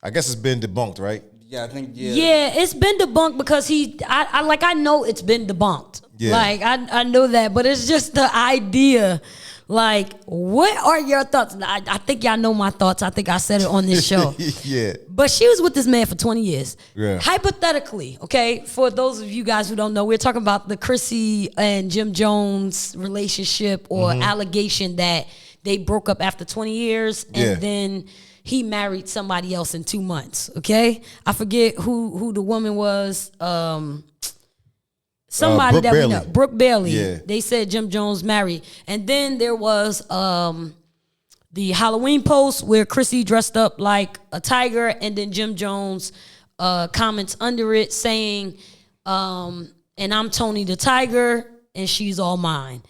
I guess it's been debunked, right?
Yeah, I think
Yeah, it's been debunked because I know it's been debunked.
Yeah.
Like I know that, but it's just the idea. Like, what are your thoughts? I think y'all know my thoughts. I think I said it on this show.
Yeah.
But she was with this man for 20 years.
Yeah.
Hypothetically, okay, for those of you guys who don't know, we're talking about the Chrissy and Jim Jones relationship or allegation that they broke up after 20 years and then he married somebody else in 2 months, okay? I forget who the woman was. Somebody
Brooke
that
Bailey.
we know. Brooke Bailey.
Yeah.
They said Jim Jones married. And then there was the Halloween post where Chrissy dressed up like a tiger, and then Jim Jones comments under it saying, and I'm Tony the Tiger, and she's all mine.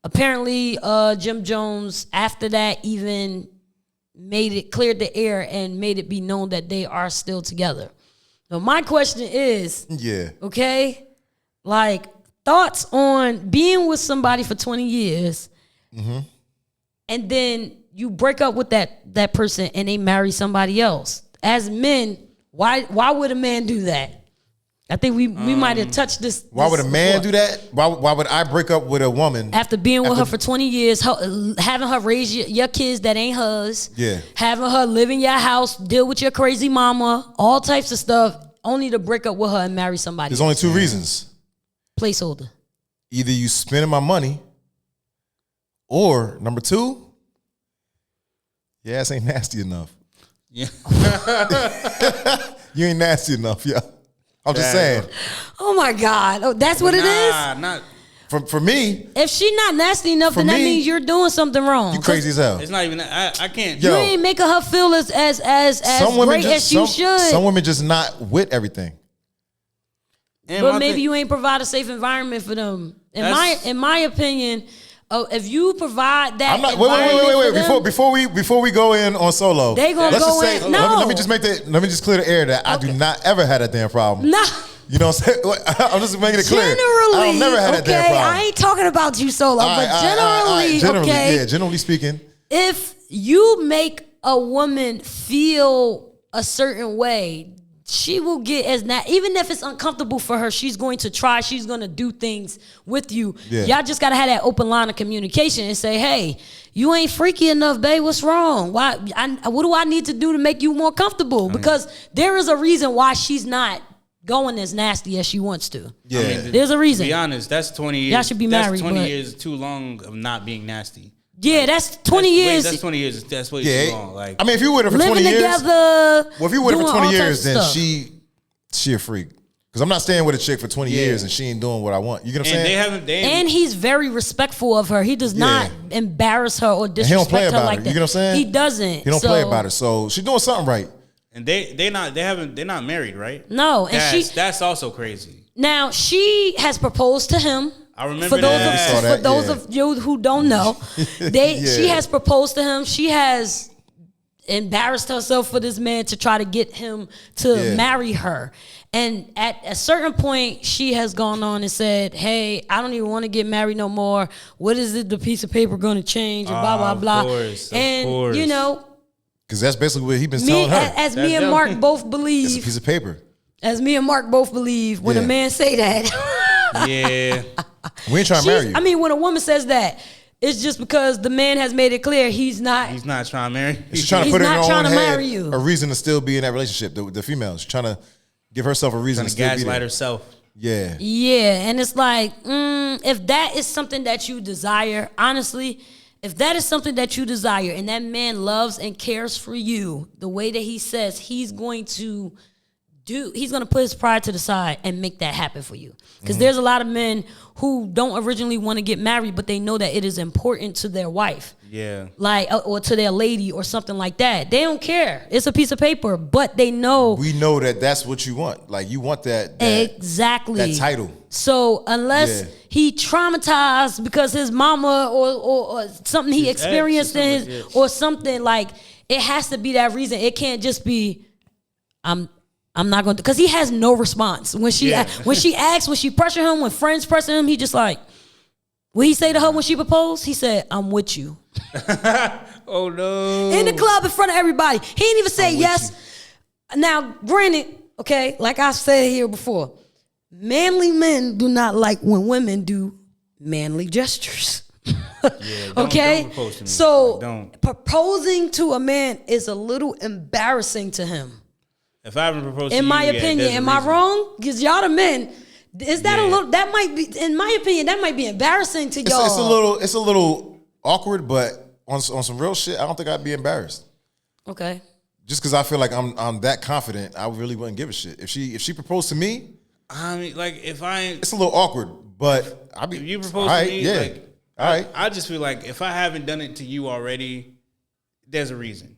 Apparently, Jim Jones, after that, even cleared the air and made it be known that they are still together. So my question is, okay, like thoughts on being with somebody for 20 years and then you break up with that person and they marry somebody else. As men, why would a man do that? I think we might have touched this.
Why would a man
before.
do that? Why would I break up with a woman
After being with her for 20 years, having her raise your kids that ain't hers, having her live in your house, deal with your crazy mama, all types of stuff, only to break up with her and marry somebody
There's
else.
only two reasons.
Placeholder.
Either you spending my money, or number two, your ass ain't nasty enough.
Yeah.
You ain't nasty enough, yeah. I'm just saying.
Oh my God. Oh, that's what it is?
Not.
For me,
If she not nasty enough, then that
me,
means you're doing something wrong.
you crazy as hell.
It's not even. I can't.
You
Yo.
ain't making her feel as great as you should.
Some women just not with everything.
But maybe you ain't provide a safe environment for them. In my opinion, if you provide that,
I'm not. Wait. Before we go in on solo,
they gonna
let's
go
just say,
in. No.
Let me just clear the air that I do not ever have that damn problem.
Nah.
You know what I'm saying? I'm just making it clear.
Generally,
I've never had that damn problem.
I ain't talking about you solo, but generally, okay.
Yeah, generally speaking.
If you make a woman feel a certain way, she will get even if it's uncomfortable for her, she's going to try, she's going to do things with you.
Yeah.
Y'all just got to have that open line of communication and say, hey, you ain't freaky enough, babe. What's wrong? What do I need to do to make you more comfortable? Because there is a reason why she's not going as nasty as she wants to.
Yeah.
I mean,
there's a reason.
To be honest, that's 20 years.
Y'all should be married,
That's 20
but-
years too long of not being nasty.
Yeah, that's 20 years.
That's 20 years. That's way too long. Like,
I mean, if you with her for
living
20 years,
together.
well, if you with her
doing
for
all
20
types
years,
of
then
stuff.
she a freak. Because I'm not staying with a chick for 20 years and she ain't doing what I want. You get what I'm saying?
And he's very respectful of her. He does not embarrass her or disrespect
he don't play
her
about
like
her.
that.
You get what I'm saying?
He doesn't.
He don't play about her. So she's doing something right.
And they're not married, right?
No, and
that's also crazy.
Now she has proposed to him.
I remember
for
that.
those of you who don't know, she has proposed to him. She has embarrassed herself for this man to try to get him to marry her. And at a certain point, she has gone on and said, hey, I don't even want to get married no more. What is it, the piece of paper going to change? And blah, blah, blah.
Of course.
You know.
Because that's basically what he's been telling her.
As me and Mark both believe.
It's a piece of paper.
As me and Mark both believe, when a man say that.
Yeah.
We ain't trying to marry you.
I mean, when a woman says that, it's just because the man has made it clear he's not
trying to marry.
She's trying to put in her own head
marry you.
a reason to still be in that relationship. The female, she's trying to give herself a reason to still be there.
Gaslight herself.
Yeah.
Yeah, and it's like, if that is something that you desire, honestly, if that is something that you desire and that man loves and cares for you the way that he says he's going to put his pride to the side and make that happen for you. Because there's a lot of men who don't originally want to get married, but they know that it is important to their wife.
Yeah.
Like, or to their lady or something like that. They don't care. It's a piece of paper, but they know.
We know that that's what you want. Like, you want that
exactly.
That title.
So unless he traumatized because his mama or something he experienced or something, like, it has to be that reason. It can't just be, I'm not going to, because he has no response. When she asks, when she pressure him, when friends pressure him, he just like, what he say to her when she proposed? He said, I'm with you.
Oh, no.
In the club in front of everybody. He didn't even say yes. Now, granted, okay, like I said here before, manly men do not like when women do manly gestures. Okay?
Don't propose to me.
So, proposing to a man is a little embarrassing to him.
If I haven't proposed to you,
in my opinion, am I wrong? Because y'all the men, is that a little? That might be, in my opinion, that might be embarrassing to y'all.
It's a little awkward, but on some real shit, I don't think I'd be embarrassed.
Okay.
Just because I feel like I'm that confident, I really wouldn't give a shit. If she proposed to me,
I mean, like, if I ain't,
it's a little awkward, but I be.
If you propose to me,
yeah,
like,
all right.
I just feel like if I haven't done it to you already, there's a reason.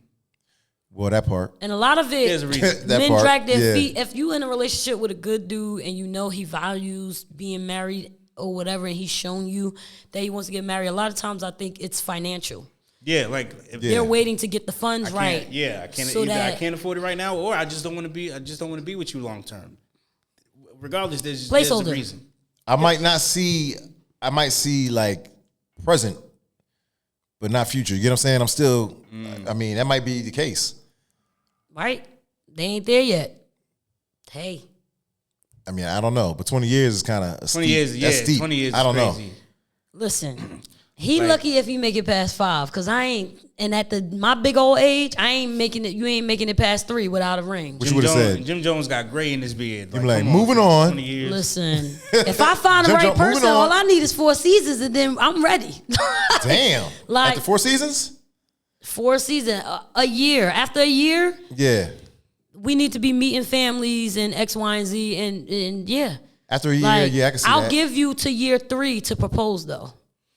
Well, that part.
And a lot of it,
there's a reason.
men drag their feet. If you in a relationship with a good dude and you know he values being married or whatever, and he's shown you that he wants to get married, a lot of times I think it's financial.
Yeah, like if
they're waiting to get the funds right.
Yeah, I can't. So either I can't afford it right now, or I just don't want to be. I just don't want to be with you long term. Regardless, there's a reason.
I might see like present, but not future. You know what I'm saying? I'm still. I mean, that might be the case.
Right? They ain't there yet. Hey.
I mean, I don't know, but 20 years is kind of
20 years. Yeah,
that's steep.
20 years.
I don't know.
Listen. He lucky if he make it past 5, because I ain't, and at my big old age, I ain't making it, you ain't making it past 3 without a ring.
What you would have said?
Jim Jones got gray in his beard.
You're like moving on.
20 years.
Listen, if I find the right person, all I need is 4 seasons and then I'm ready.
Damn.
Like,
after 4 seasons?
4 seasons, a year. After a year,
yeah,
we need to be meeting families and X, Y, and Z, and yeah.
After a year, I can see that.
I'll give you to year 3 to propose though.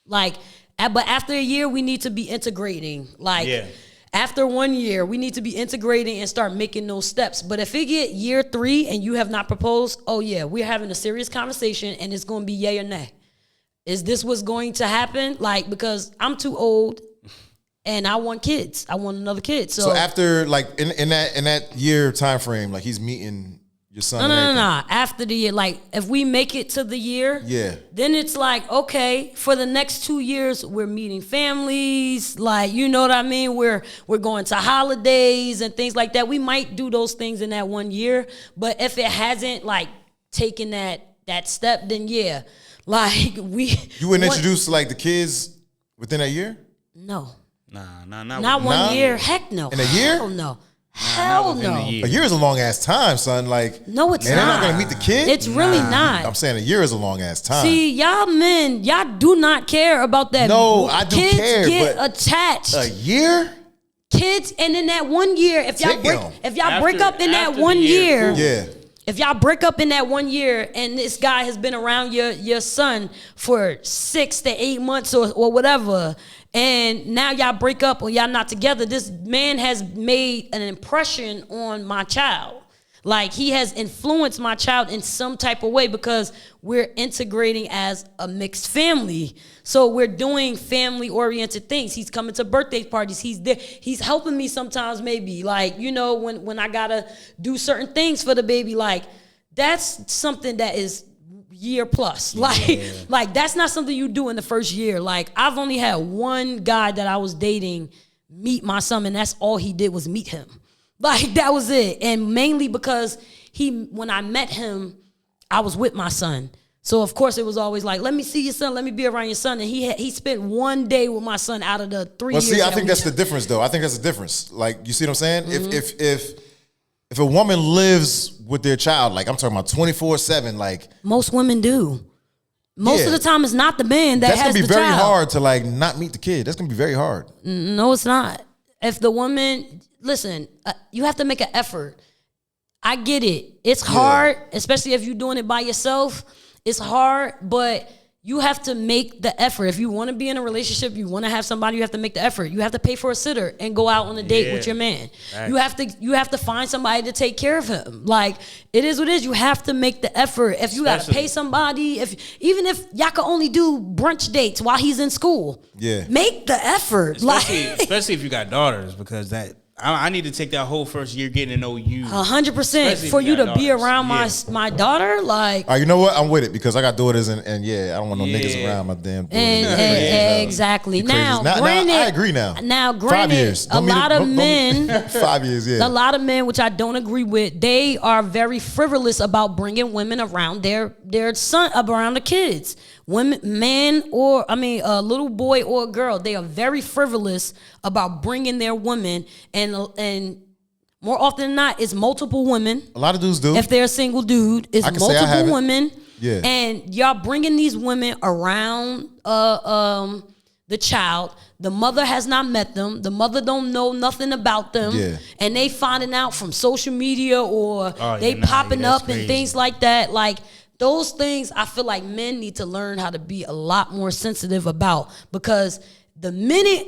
Like, but after a year, we need to be integrating. Like, after 1 year, we need to be integrating and start making those steps. But if it get year 3 and you have not proposed, oh yeah, we're having a serious conversation and it's going to be yay or nay. Is this what's going to happen? Like, because I'm too old. And I want kids. I want another kid. So
after, like, in that year time frame, like, he's meeting your son.
No. After the year, like, if we make it to the year, then it's like, okay, for the next 2 years, we're meeting families. Like, you know what I mean? We're going to holidays and things like that. We might do those things in that 1 year, but if it hasn't, like, taken that step, then yeah, like
You wouldn't introduce, like, the kids within a year?
No.
Not
1 year. Heck no.
In a year?
Hell no. Hell no.
A year is a long ass time, son. Like,
no, it's
not.
not.
They're not gonna meet the kid.
It's really not.
I'm saying a year is a long ass time.
See, y'all men, y'all do not care about that.
No, I do
kids
care.
Get
but
attached.
A year?
Kids, and in that 1 year, if y'all break up in that 1 year, if y'all break up in that 1 year, and this guy has been around your son for 6 to 8 months or whatever. And now y'all break up or y'all not together. This man has made an impression on my child. Like, he has influenced my child in some type of way because we're integrating as a mixed family. So we're doing family-oriented things. He's coming to birthday parties. He's there. He's helping me sometimes maybe. Like, you know, when I got to do certain things for the baby. Like, that's something that is year plus. Like that's not something you do in the first year. Like, I've only had one guy that I was dating meet my son, and that's all he did was meet him. Like, that was it. And mainly because when I met him, I was with my son. So of course it was always like, let me see your son, let me be around your son. And he spent 1 day with my son out of the 3 years.
Well, see, I think that's the difference though. I think that's the difference. Like, you see what I'm saying? Mm-hmm. If a woman lives with their child, like, I'm talking about 24/7, like,
most women do. Most of the time, it's not the man that has the child.
That's gonna be very hard to like not meet the kid. That's gonna be very hard.
No, it's not. If the woman, listen, you have to make an effort. I get it. It's hard, especially if you're doing it by yourself. It's hard, but you have to make the effort. If you want to be in a relationship, you want to have somebody, you have to make the effort. You have to pay for a sitter and go out on a date with your man. Right. You have to find somebody to take care of him. Like, it is what it is. You have to make the effort. If you got to pay somebody, even if y'all can only do brunch dates while he's in school, make the effort.
Especially if you got daughters, because I need to take that whole first year getting to know you.
100% for you to be around my daughter. Like,
you know what? I'm with it because I got daughters and I don't want no niggas around my damn daughters.
Exactly. Now,
granted, I agree now.
Now, granted, 5 years. A lot of men,
5 years,
a lot of men, which I don't agree with, they are very frivolous about bringing women around their son, around the kids. Women, a little boy or a girl, they are very frivolous about bringing their women, and more often than not, it's multiple women.
A lot of dudes do.
If they're a single dude, it's multiple women.
Yeah.
And y'all bringing these women around the child. The mother has not met them. The mother don't know nothing about them. Yeah. And they finding out from social media or popping up and things like that. Like, those things I feel like men need to learn how to be a lot more sensitive about, because the minute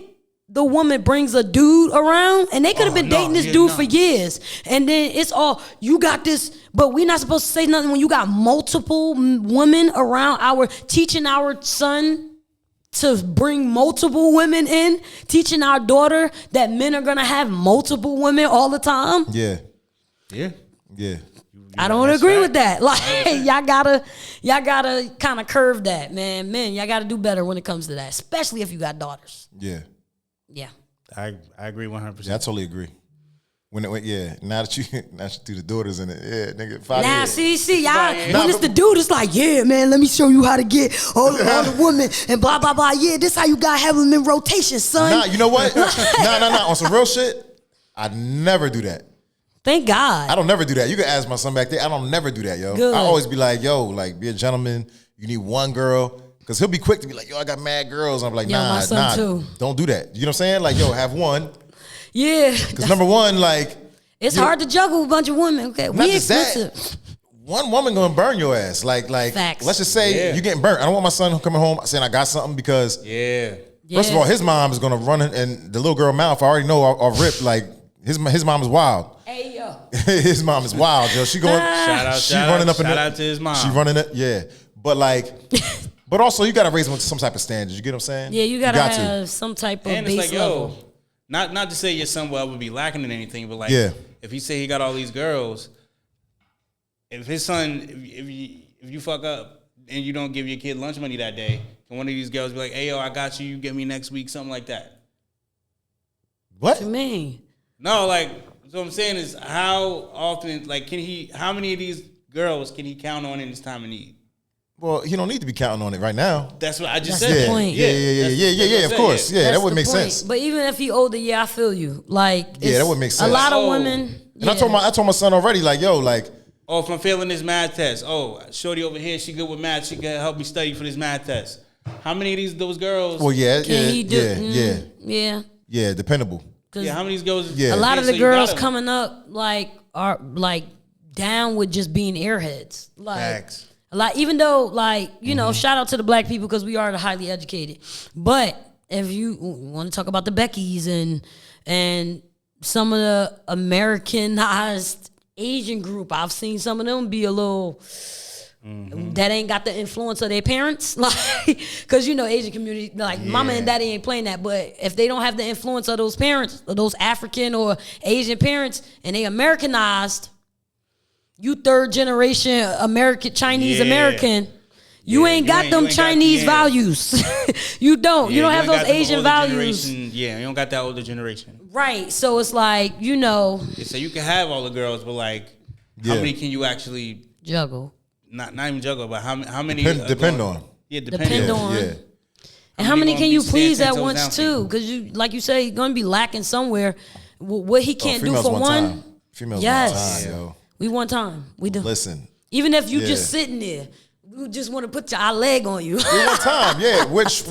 the woman brings a dude around, and they could have been dating this dude for years, and then it's all, you got this, but we're not supposed to say nothing when you got multiple women around teaching our son to bring multiple women in, teaching our daughter that men are gonna have multiple women all the time.
Yeah.
I don't agree with that. Like, y'all gotta kind of curve that, man. Men, y'all gotta do better when it comes to that, especially if you got daughters.
Yeah.
I agree 100%.
Yeah, I totally agree. Now that you do the daughters in it, nigga, 5 years.
Now, see, y'all, when it's the dude, it's like, yeah, man, let me show you how to get all the women and blah, blah, blah. Yeah, this how you gotta have them in rotation, son.
Nah, you know what? Nah. On some real shit, I never do that.
Thank God.
I don't never do that. You can ask my son back there. I don't never do that, yo.
Good.
I always be like, yo, like, be a gentleman. You need one girl. Because he'll be quick to be like, yo, I got mad girls. I'm like, nah,
too.
Don't do that. You know what I'm saying? Like, yo, have one.
Yeah.
Because number one, like.
It's hard to juggle a bunch of women. Okay, we expensive.
That, one woman gonna burn your ass. Like,
facts.
Let's just say you getting burnt. I don't want my son coming home saying I got something because. First of all, his mom is gonna run it, and the little girl mouth, I already know I'll rip. Like, his mom is wild.
Hey, yo.
His mom is wild, yo. She going,
shout out to his mom.
She running it, yeah. But like, but also you gotta raise them to some type of standards. You get what I'm saying?
Yeah, you gotta have some type of base level.
Not to say your son will ever be lacking in anything, but like, if he say he got all these girls, if his son, if you fuck up and you don't give your kid lunch money that day, can one of these girls be like, hey, yo, I got you, you get me next week, something like that?
What
you mean?
No, like, so what I'm saying is, how often, like, how many of these girls can he count on in his time of need?
Well, he don't need to be counting on it right now.
That's what I just
said.
That's
the point.
Yeah, of course. Yeah, that would make sense.
But even if he older, I feel you. Like,
that would make sense.
A lot of women.
And I told my son already, like, yo, like.
Oh, if I'm failing this math test. Oh, shorty over here, she good with math. She can help me study for this math test. How many of those girls?
Well,
Yeah,
dependable.
Yeah, how many of these girls?
Yeah. A lot of the girls coming up like are like down with just being airheads. Like.
Facts.
A lot, even though, like, you know, shout out to the black people because we are the highly educated. But if you want to talk about the Beckys and some of the Americanized Asian group, I've seen some of them be a little that ain't got the influence of their parents, like, because you know Asian community, like mama and daddy ain't playing that. But if they don't have the influence of those parents, or those African or Asian parents, and they Americanized. You third generation Chinese American, you ain't got them Chinese values. You don't. You don't have those Asian values.
You don't got that older generation.
Right. So it's like, you know.
So you can have all the girls, but like, how many can you actually
juggle?
Not even juggle, but how many?
Depend on.
Yeah, depend
on.
Yeah.
And how many can you please at once too? Because you, like you say, you're gonna be lacking somewhere. What he can't do for one.
Females
yes.
one time, yo.
We one time. We do.
Listen.
Even if you just sitting there, We just want to put our leg on you.
one time, yeah. Which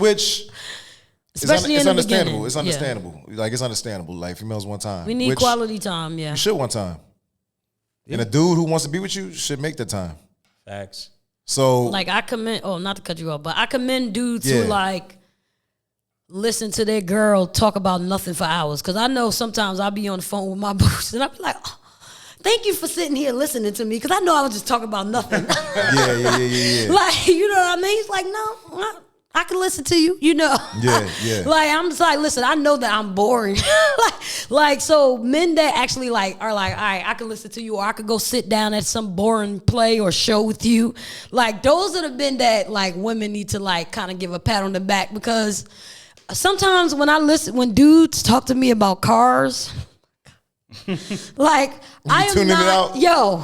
especially
it's
in the
understandable.
beginning.
It's understandable. Yeah. Like it's understandable. Like females one time.
We need quality time. Yeah.
You should one time. Yeah. And a dude who wants to be with you should make the time.
Facts.
So
like I commend. Oh, not to cut you off, but I commend dudes who like listen to their girl talk about nothing for hours. Because I know sometimes I'll be on the phone with my boots and I'll be like, oh, thank you for sitting here listening to me. Because I know I was just talking about nothing.
yeah.
Like, you know what I mean? He's like, no, I can listen to you, you know.
Yeah.
Like, I'm just like, listen, I know that I'm boring. like, so men that actually like are like, all right, I can listen to you, or I could go sit down at some boring play or show with you. Like, those are the men that like women need to like kind of give a pat on the back, because sometimes when dudes talk to me about cars, like I am not, yo.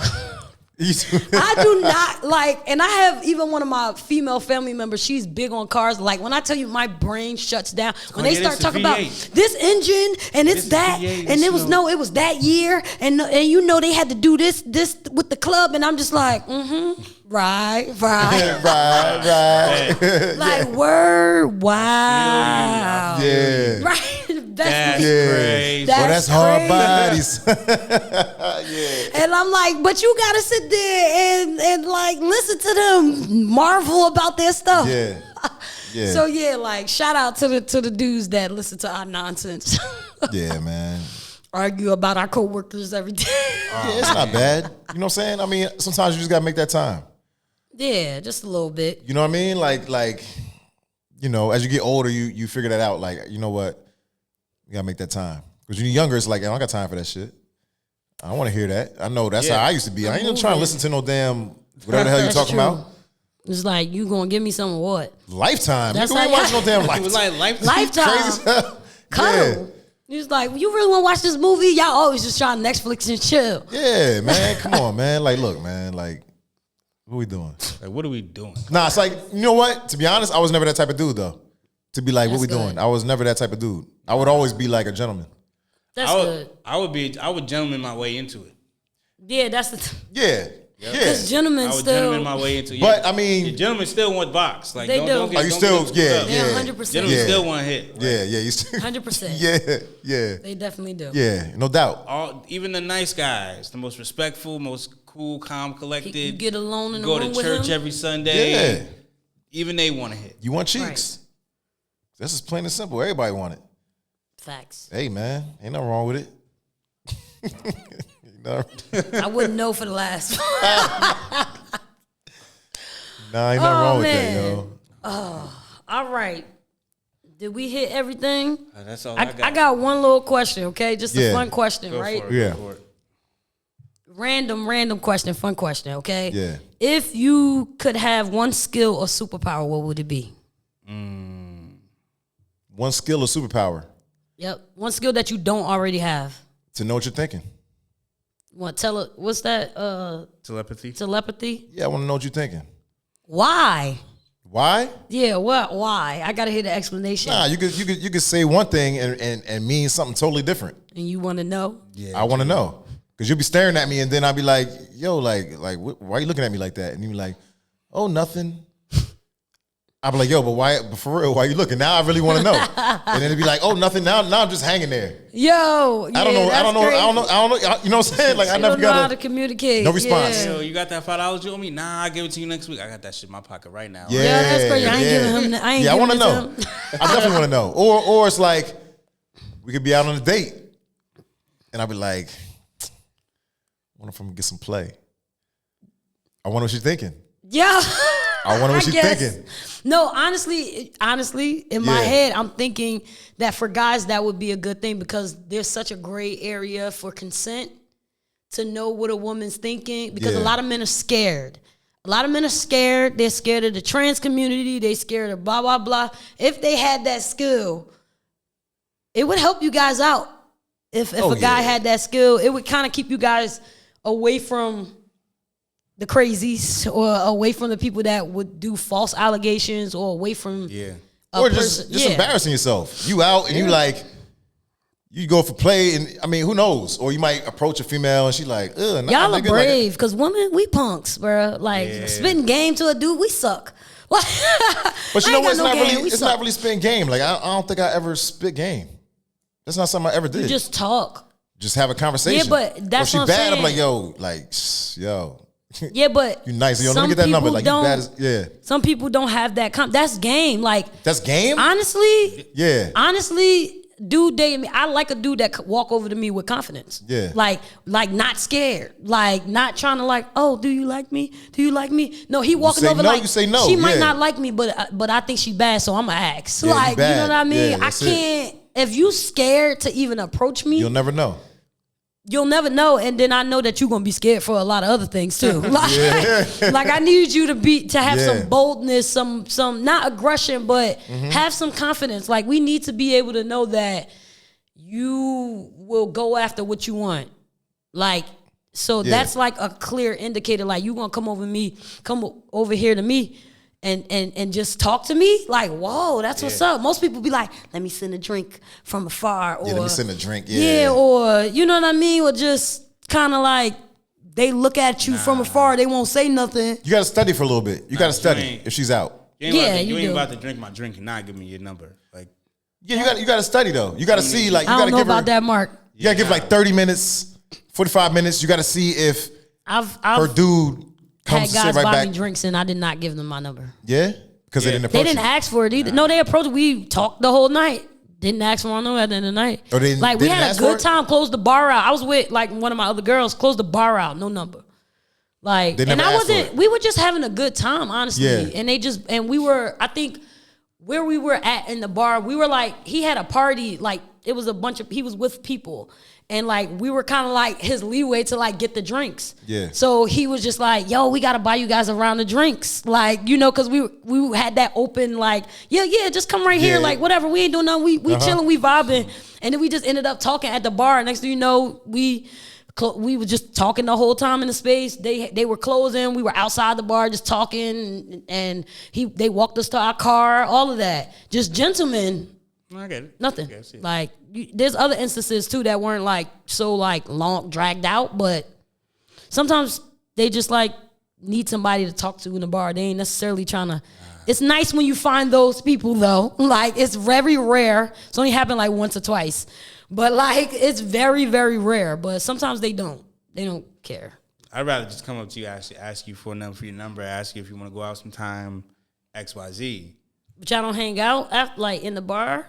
I do not like, and I have even one of my female family members, she's big on cars. Like when I tell you my brain shuts down when they start talking about this engine and it's that and it was that year and you know they had to do this with the club, and I'm just like right like word, wow,
yeah,
right.
That's crazy.
That's hard bodies.
And I'm like, but you gotta sit there and like listen to them marvel about their stuff.
Yeah.
So yeah, like shout out to the dudes that listen to our nonsense.
Yeah, man.
Argue about our coworkers every day.
Yeah, it's not bad. You know what I'm saying? I mean, sometimes you just gotta make that time.
Yeah, just a little bit.
You know what I mean? Like, you know, as you get older, you figure that out. Like, you know what? You gotta make that time. Because when you're younger, it's like, I don't got time for that shit. I don't want to hear that. I know that's how I used to be. I ain't even trying to listen to no damn whatever the hell you're talking about.
It's like, you gonna give me some of what?
Lifetime.
That's
you ain't watch no damn Lifetime.
It was like
Lifetime.
Crazy stuff.
Cuddle. He was like, you really want to watch this movie? Y'all always just trying Netflix and chill.
Yeah, man. Come on, man. Like, look, man. Like, what we doing?
Like, what are we doing?
Nah, it's like, you know what? To be honest, I was never that type of dude, though. To be like, what we doing? I was never that type of dude. I would always be like a gentleman.
That's good.
I would gentleman my way into it.
Yeah, that's the
Yeah.
Because gentlemen
I would
still.
gentleman my way into it.
But, I mean.
The gentlemen still want box. Like,
They
don't
do.
get,
Are you
don't
still,
get
yeah.
Yeah, 100%.
Gentlemen still want to hit. Right?
Yeah, you still.
100%.
Yeah.
They definitely do.
Yeah, no doubt.
Even the nice guys, the most respectful, most cool, calm, collected.
You get alone in the
go
room
to
with
church
him.
every Sunday.
Yeah.
Even they want to hit.
You want cheeks. Right. That's just plain and simple. Everybody want it.
Facts.
Hey, man. Ain't nothing wrong with it.
I wouldn't know for the last one.
Nah, ain't nothing wrong with that, yo.
All right. Did we hit everything?
That's all I got.
I got one little question, okay? Just a fun question,
Go
right?
for it,
Yeah.
Go for it.
Random question, fun question, okay?
Yeah.
If you could have one skill or superpower, what would it be?
One skill or superpower.
Yep. One skill that you don't already have.
To know what you're thinking.
What's that?
Telepathy.
Telepathy?
Yeah, I want to know what you're thinking.
Why?
Why?
Yeah, what? Why? I gotta hear the explanation.
Nah, you could say one thing and mean something totally different.
And you want to know?
Yeah, I want to know. Because you'll be staring at me and then I'll be like, yo, like, why are you looking at me like that? And you'll be like, oh, nothing. I'll be like, yo, but for real, why are you looking? Now I really want to know. And then it'll be like, oh, nothing. Now I'm just hanging there.
Yo, yeah,
I don't know. You know what I'm saying? Like, I never
know how
got
to communicate.
No response.
Yeah.
Yo, you got that $5 you owe me? Nah, I'll give it to you next week. I got that shit in my pocket right now.
Yeah,
Yeah, that's crazy. I ain't giving him.
I want to know. I definitely want to know. Or it's like we could be out on a date, and I'll be like, I wonder if I'm gonna get some play. I wonder what she's thinking.
Yeah.
I wonder what she's thinking.
No, honestly, in my head, I'm thinking that for guys, that would be a good thing because there's such a gray area for consent to know what a woman's thinking because a lot of men are scared. A lot of men are scared. They're scared of the trans community. They're scared of blah, blah, blah. If they had that skill, it would help you guys out. If a guy had that skill, it would kind of keep you guys away from the crazies or away from the people that would do false allegations or away from
or just embarrassing yourself. You out and you go for play, and I mean, who knows? Or you might approach a female and she like, ugh.
Y'all are brave, because women, we punks, bro. Like, spitting game to a dude, we suck.
But you know what? It's not really spitting game. Like, I don't think I ever spit game. That's not something I ever did.
You just talk.
Just have a conversation.
Yeah, but that's
what I'm saying.
I'm
like, yo.
Yeah, but
you nice. Yo, let me get that number. Like, you bad as,
some people don't have that. That's game. Like,
that's game?
Honestly.
Yeah.
Honestly, dude dating me. I like a dude that could walk over to me with confidence.
Yeah.
Like not scared. Like, not trying to like, oh, do you like me? Do you like me? No, he walking over like,
you say no.
She might not like me, but I think she bad, so I'm going to ask. Yeah, like, you know what I mean? Yeah, I can't. If you scared to even approach me.
You'll never know.
You'll never know, and then I know that you're gonna be scared for a lot of other things too. Like I need you to have some boldness, some not aggression, but have some confidence. Like, we need to be able to know that you will go after what you want. Like, so that's like a clear indicator. Like, you gonna come over here to me. And just talk to me like, whoa, that's what's up. Most people be like, let me send a drink from afar, or
let me send a drink,
or you know what I mean, or just kind of like they look at you from afar, they won't say nothing.
You got to study for a little bit. You got to study if she's out.
You ain't about to drink my drink and not give me your number. Like,
you got to study though. You got to see, like, you
got
to
give her. I don't know about that, Mark.
You got to give like 30 minutes, 45 minutes. You got to see if her dude
had guys buy me drinks and I did not give them my number.
Yeah? Because they didn't approach
They didn't ask for it either. No, they approached. We talked the whole night. Didn't ask for my number at the end of the night.
Or they
like, we had a good time. Closed the bar out. I was with like one of my other girls. Closed the bar out. No number. Like, and I wasn't. We were just having a good time, honestly. Yeah. And we were. I think where we were at in the bar, we were like, he had a party. Like, it was a bunch of. He was with people. And like, we were kind of like his leeway to like get the drinks. Yeah. So he was just like, yo, we got to buy you guys a round of drinks. Like, you know, because we had that open, like, yeah, just come right here. Like, whatever, we ain't doing nothing. We chilling, we vibing. And then we just ended up talking at the bar. Next thing you know, we were just talking the whole time in the space. They were closing. We were outside the bar just talking. And they walked us to our car, all of that. Just gentlemen.
I get it.
Nothing. Like, there's other instances too that weren't like so like long dragged out, but sometimes they just like need somebody to talk to in the bar. They ain't necessarily trying to. It's nice when you find those people though. Like, it's very rare. It's only happened like once or twice, but like, it's very, very rare. But sometimes they don't care.
I'd rather just come up to you, ask you for your number, ask you if you want to go out sometime, XYZ.
But y'all don't hang out after, like, in the bar?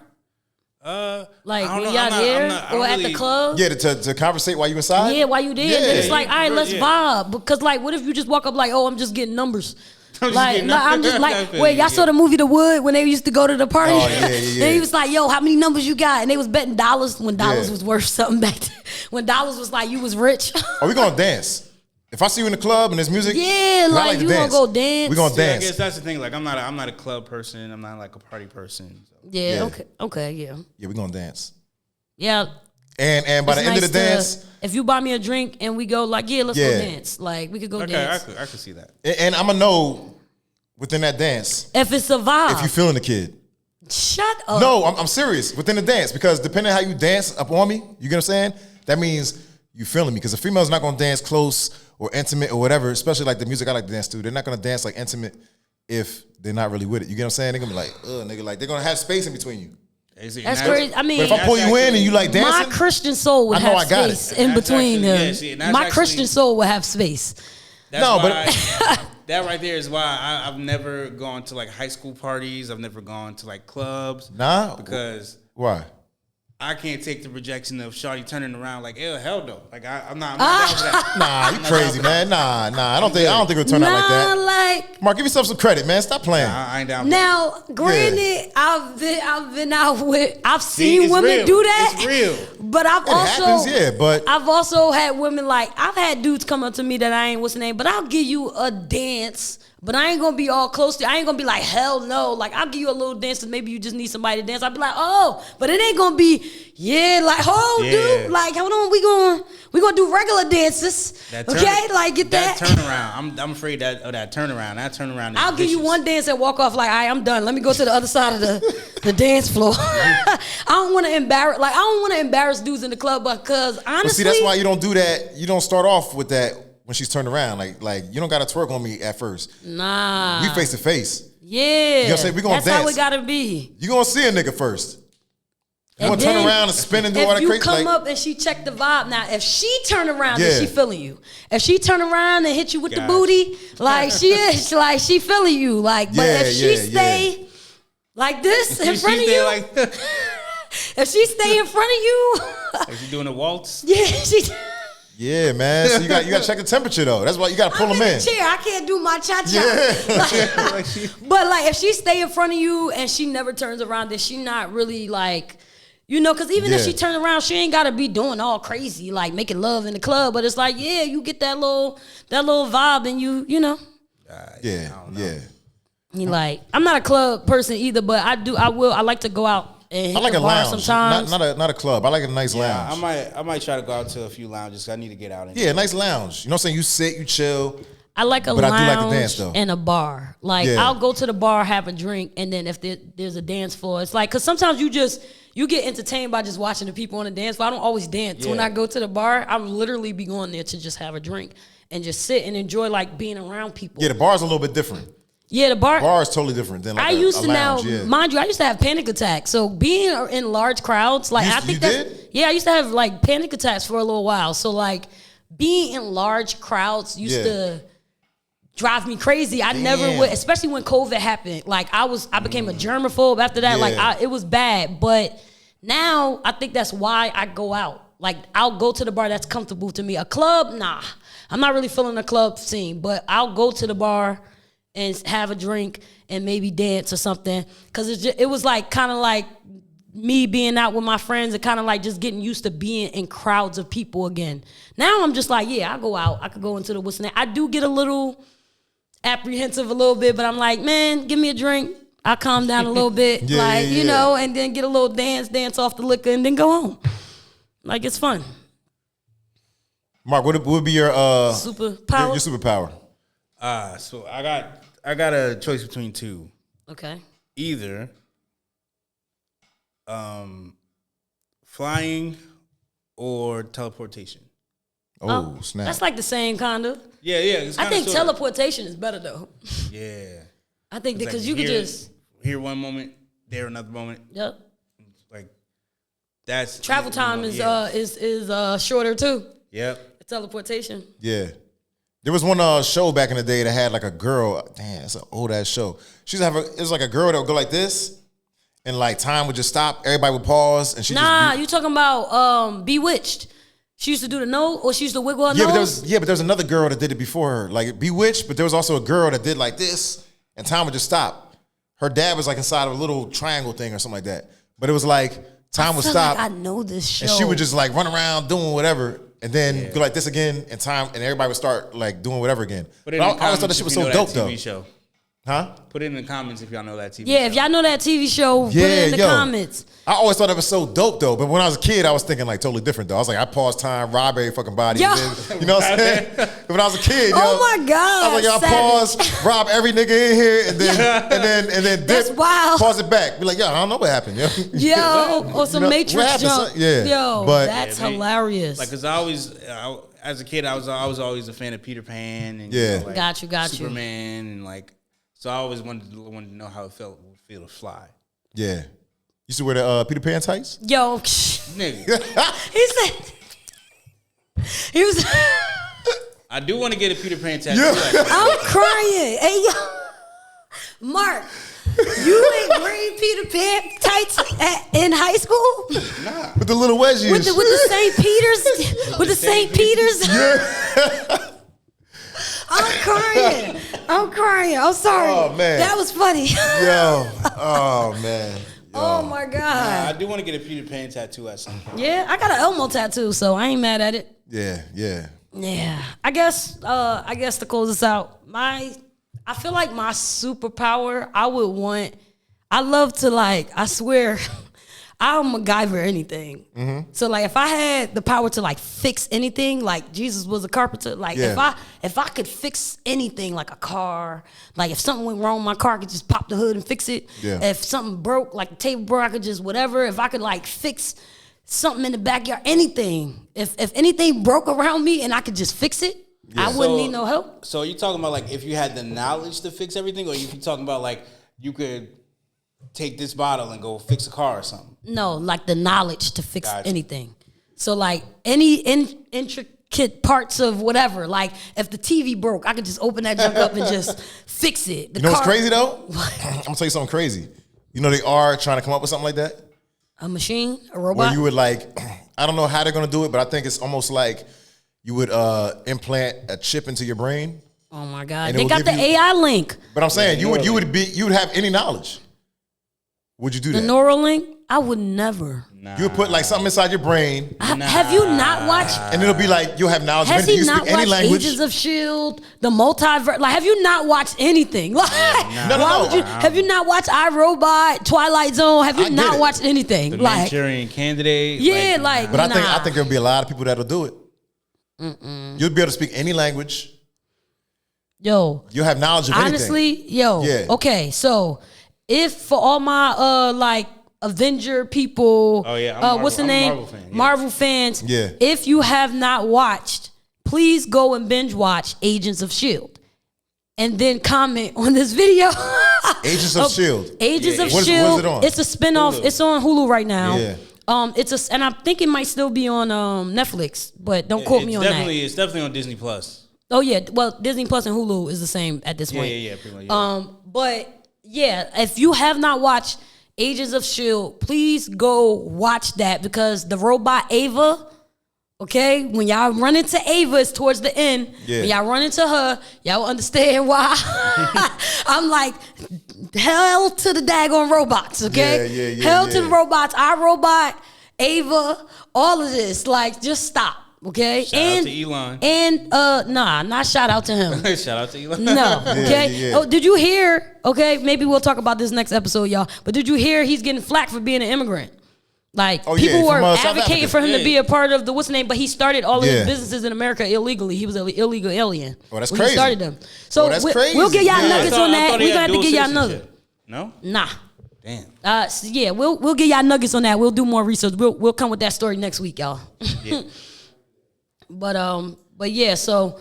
Like, when y'all at the club?
Yeah, to conversate while you inside?
Yeah, while you there. Yeah. Then it's like, all right, let's vibe. Because, like, what if you just walk up like, oh, I'm just getting numbers? I'm just like, wait, y'all saw the movie The Wood when they used to go to the party?
Oh, yeah.
And he was like, yo, how many numbers you got? And they was betting dollars when dollars was worth something back then. When dollars was like, you was rich.
Oh, we gonna dance. If I see you in the club and there's music,
like you gonna go dance.
We gonna dance.
I guess that's the thing. Like, I'm not a club person. I'm not like a party person. So.
Yeah. Okay. Yeah.
Yeah, we gonna dance.
Yeah.
And by the end of the dance,
if you buy me a drink and we go like, let's go dance. Like, we could go dance.
I could see that.
And I'm gonna know within that dance
if it's a vibe.
If you feeling the kid.
Shut up.
No, I'm serious. Within the dance, because depending on how you dance up on me, you get what I'm saying? That means you feeling me. Because a female's not gonna dance close or intimate or whatever, especially like the music I like to dance to. They're not gonna dance like intimate if they're not really with it. You get what I'm saying? They're gonna be like, nigga, like they're gonna have space in between you.
That's crazy. I mean,
but if I pull you in and you like dancing,
my Christian soul would have space in between them. My Christian soul would have space.
That right there is why I've never gone to like high school parties. I've never gone to like clubs.
Nah,
because
why?
I can't take the rejection of Shawty turning around like, hell no. Like, I'm not down for that.
Nah, you crazy, man. Nah. I don't think it'll turn out like that.
Like,
Mark, give yourself some credit, man. Stop playing.
Nah, I ain't down for
now, that. Now, granted, I've been out with, I've seen women do that.
It's real.
But I've
but
I've also had women like, I've had dudes come up to me that I ain't what's the name, but I'll give you a dance But I ain't gonna be all close to you. I ain't gonna be like, hell no. Like, I'll give you a little dance and maybe you just need somebody to dance. I'll be like, oh, but it ain't gonna be, dude. Like, hold on, we gonna do regular dances. Okay? Like, get that.
Turnaround. I'm afraid of that turnaround. That turnaround is
I'll give you one dance and walk off like, all right, I'm done. Let me go to the other side of the dance floor. I don't want to embarrass dudes in the club because honestly.
But see, that's why you don't do that. You don't start off with that when she's turned around. Like you don't got to twerk on me at first.
Nah.
We face to face.
Yeah.
You know what I'm saying? We gonna
that's
dance.
How it gotta be.
You gonna see a nigga first. You
And
gonna turn around and spin and do all that
crazy.
crazy.
If you come
like,
up and she check the vibe, now if she turn around, then she feeling you. If she turn around and hit you with the booty, like she is, like she feeling you. Like, but if she stay like this in front of you, if she stay in front of you,
like she doing a waltz.
Yeah, she.
Yeah, man. So you got to check the temperature though. That's why you got to pull them in.
Chair, I can't do my cha cha.
Yeah.
But like, if she stay in front of you and she never turns around, then she not really like. You know, because even if she turn around, she ain't got to be doing all crazy, like making love in the club. But it's like, yeah, you get that little vibe and you know.
Yeah.
You like, I'm not a club person either, but I like to go out and hit
I like
the
a
bar
lounge,
sometimes.
not a club. I like a nice lounge.
I might try to go out to a few lounges. I need to get out.
Yeah, nice lounge. You know what I'm saying? You sit, you chill.
I like a
but
lounge
I do like to dance, though.
and a bar. Like, I'll go to the bar, have a drink, and then if there's a dance floor, it's like, because sometimes you get entertained by just watching the people on the dance floor. I don't always dance. Yeah. When I go to the bar, I'm literally be going there to just have a drink and just sit and enjoy like being around people.
Yeah, the bar's a little bit different.
Yeah, the bar
is totally different than like
I used to
lounge,
mind you, I used to have panic attacks. So being in large crowds, like I think I used to have like panic attacks for a little while. So like being in large crowds used to drive me crazy. I never would, especially when COVID happened. Like I became a germaphobe after that. Like it was bad. But now I think that's why I go out. Like I'll go to the bar that's comfortable to me. A club, nah. I'm not really feeling the club scene, but I'll go to the bar and have a drink and maybe dance or something. Cause it was like kind of like me being out with my friends and kind of like just getting used to being in crowds of people again. Now I'm just like, I go out. I could go into the what's name. I do get a little apprehensive a little bit, but I'm like, man, give me a drink. I'll calm down a little bit. You know, and then get a little dance off the liquor and then go home. Like it's fun.
Mark, what would be your
superpower?
Your superpower.
So I got a choice between two.
Okay.
Either flying or teleportation.
Oh, snap.
That's like the same kind of.
Yeah.
I think teleportation is better though.
Yeah.
I think because like you could just
here one moment, there another moment.
Yep.
Like that's
travel time is shorter too.
Yep.
Teleportation.
Yeah. There was one show back in the day that had like a girl. Damn, it's an old ass show. She used to have it was like a girl that would go like this, and like time would just stop. Everybody would pause, and she.
You talking about Bewitched? She used to do the nose, or she used to wiggle her nose.
But there was another girl that did it before her, like Bewitched. But there was also a girl that did like this, and time would just stop. Her dad was like inside of a little triangle thing or something like that. But it was like time would stop.
Like I know this show.
And she would just like run around doing whatever. And then go like this again, and everybody would start like doing whatever again. But I always thought that shit was so dope, though.
Show.
Huh?
Put it in the comments if y'all know that TV show.
Yeah, if y'all know that TV show, put it in the comments.
I always thought it was so dope, though. But when I was a kid, I was thinking like totally different, though. I was like, I paused time, rob every fucking body. And then, you know what I'm saying? When I was a kid,
oh my God.
I was like, y'all pause, rob every nigga in here, and then dip,
that's wild.
Pause it back. Be like, I don't know what happened,
yo. Or some Matrix jump.
Yeah.
That's hilarious.
Like, cause as a kid, I was always a fan of Peter Pan and
like got you
Superman and like. So I always wanted to know how it feel to fly.
Yeah. You used to wear the Peter Pan tights?
Yo, nigga.
He was.
I do want to get a Peter Pan tattoo.
Yeah. I'm crying. Hey, yo. Mark, you ain't wearing Peter Pan tights in high school?
Nah. With the little wedges.
With the St. Peters? With the St. Peters? Yeah. I'm crying. I'm sorry.
Oh, man.
That was funny.
Yo. Oh, man. Yo.
Oh, my God.
I do want to get a Peter Pan tattoo at some point.
Yeah, I got an Elmo tattoo, so I ain't mad at it.
Yeah.
Yeah. I guess to close this out, I feel like my superpower, I love to like, I swear, I'll MacGyver anything. Mm-hmm. So like if I had the power to like fix anything, like Jesus was a carpenter, like if I could fix anything, like a car, like if something went wrong, my car I could just pop the hood and fix it. Yeah. If something broke, like the table broke, I could just whatever. If I could like fix something in the backyard, anything. If anything broke around me and I could just fix it, I wouldn't need no help.
So you talking about like if you had the knowledge to fix everything, or you talking about like you could take this bottle and go fix a car or something?
No, like the knowledge to fix anything. So like any intricate parts of whatever, like if the TV broke, I could just open that junk up and just fix it.
You know what's crazy though? I'm gonna tell you something crazy. You know they are trying to come up with something like that?
A machine? A robot?
Where you would like, I don't know how they're gonna do it, but I think it's almost like you would implant a chip into your brain.
Oh my God. They got the AI link.
But I'm saying you would have any knowledge. Would you do that?
The Neuralink? I would never.
You would put like something inside your brain.
Have you not watched?
And it'll be like, you'll have knowledge.
Has he not watched Agents of S.H.I.E.L.D., the multiverse? Like, have you not watched anything? Like, have you not watched iRobot, Twilight Zone? Have you not watched anything?
The
like
Manchurian Candidate?
Yeah, like
but I think there'll be a lot of people that'll do it. You'll be able to speak any language.
Yo.
You'll have knowledge of anything.
Honestly, okay, so if for all my like Avenger people, what's the name? Marvel fans. Yeah. If you have not watched, please go and binge watch Agents of S.H.I.E.L.D. and then comment on this video.
Agents of S.H.I.E.L.D.
Agents of S.H.I.E.L.D.
What is it on?
It's a spinoff. It's on Hulu right now.
Yeah.
And I think it might still be on Netflix, but don't quote me on that.
It's definitely on Disney Plus.
Oh yeah, well Disney Plus and Hulu is the same at this point.
Yeah, pretty much.
But yeah, if you have not watched Agents of S.H.I.E.L.D., please go watch that because the robot Ava, okay, when y'all run into Ava, it's towards the end. Yeah. When y'all run into her, y'all will understand why. I'm like, hell to the daggone robots, okay? Hell to the robots, iRobot, Ava, all of this. Like, just stop. Okay,
shout out to Elon.
And not shout out to him.
Shout out to Elon.
No, okay. Oh, did you hear? Okay, maybe we'll talk about this next episode, y'all. But did you hear he's getting flack for being an immigrant? Like people were advocating for him to be a part of the what's the name, but he started all of his businesses in America illegally. He was an illegal alien.
Oh, that's crazy.
He started them. So we'll get y'all nuggets on that. We're gonna have to get y'all nuggets.
No?
Nah.
Damn.
We'll get y'all nuggets on that. We'll do more research. We'll come with that story next week, y'all. Yeah. But yeah, so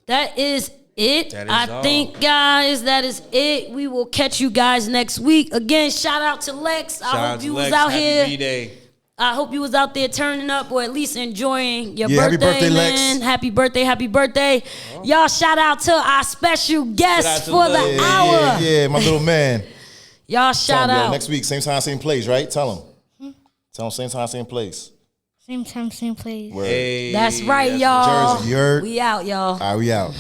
that is it. I think, guys, that is it. We will catch you guys next week. Again, shout out to Lex. I hope you was out here. I hope you was out there turning up or at least enjoying your birthday,
happy birthday,
man.
Lex.
Happy birthday. Y'all shout out to our special guest for the hour.
Yeah, my little man.
Y'all shout out.
Next week, same time, same place, right? Tell him. Tell him same time, same place.
Same time, same place.
Hey, that's right, y'all.
Jersey, you heard?
We out, y'all.
All right, we out.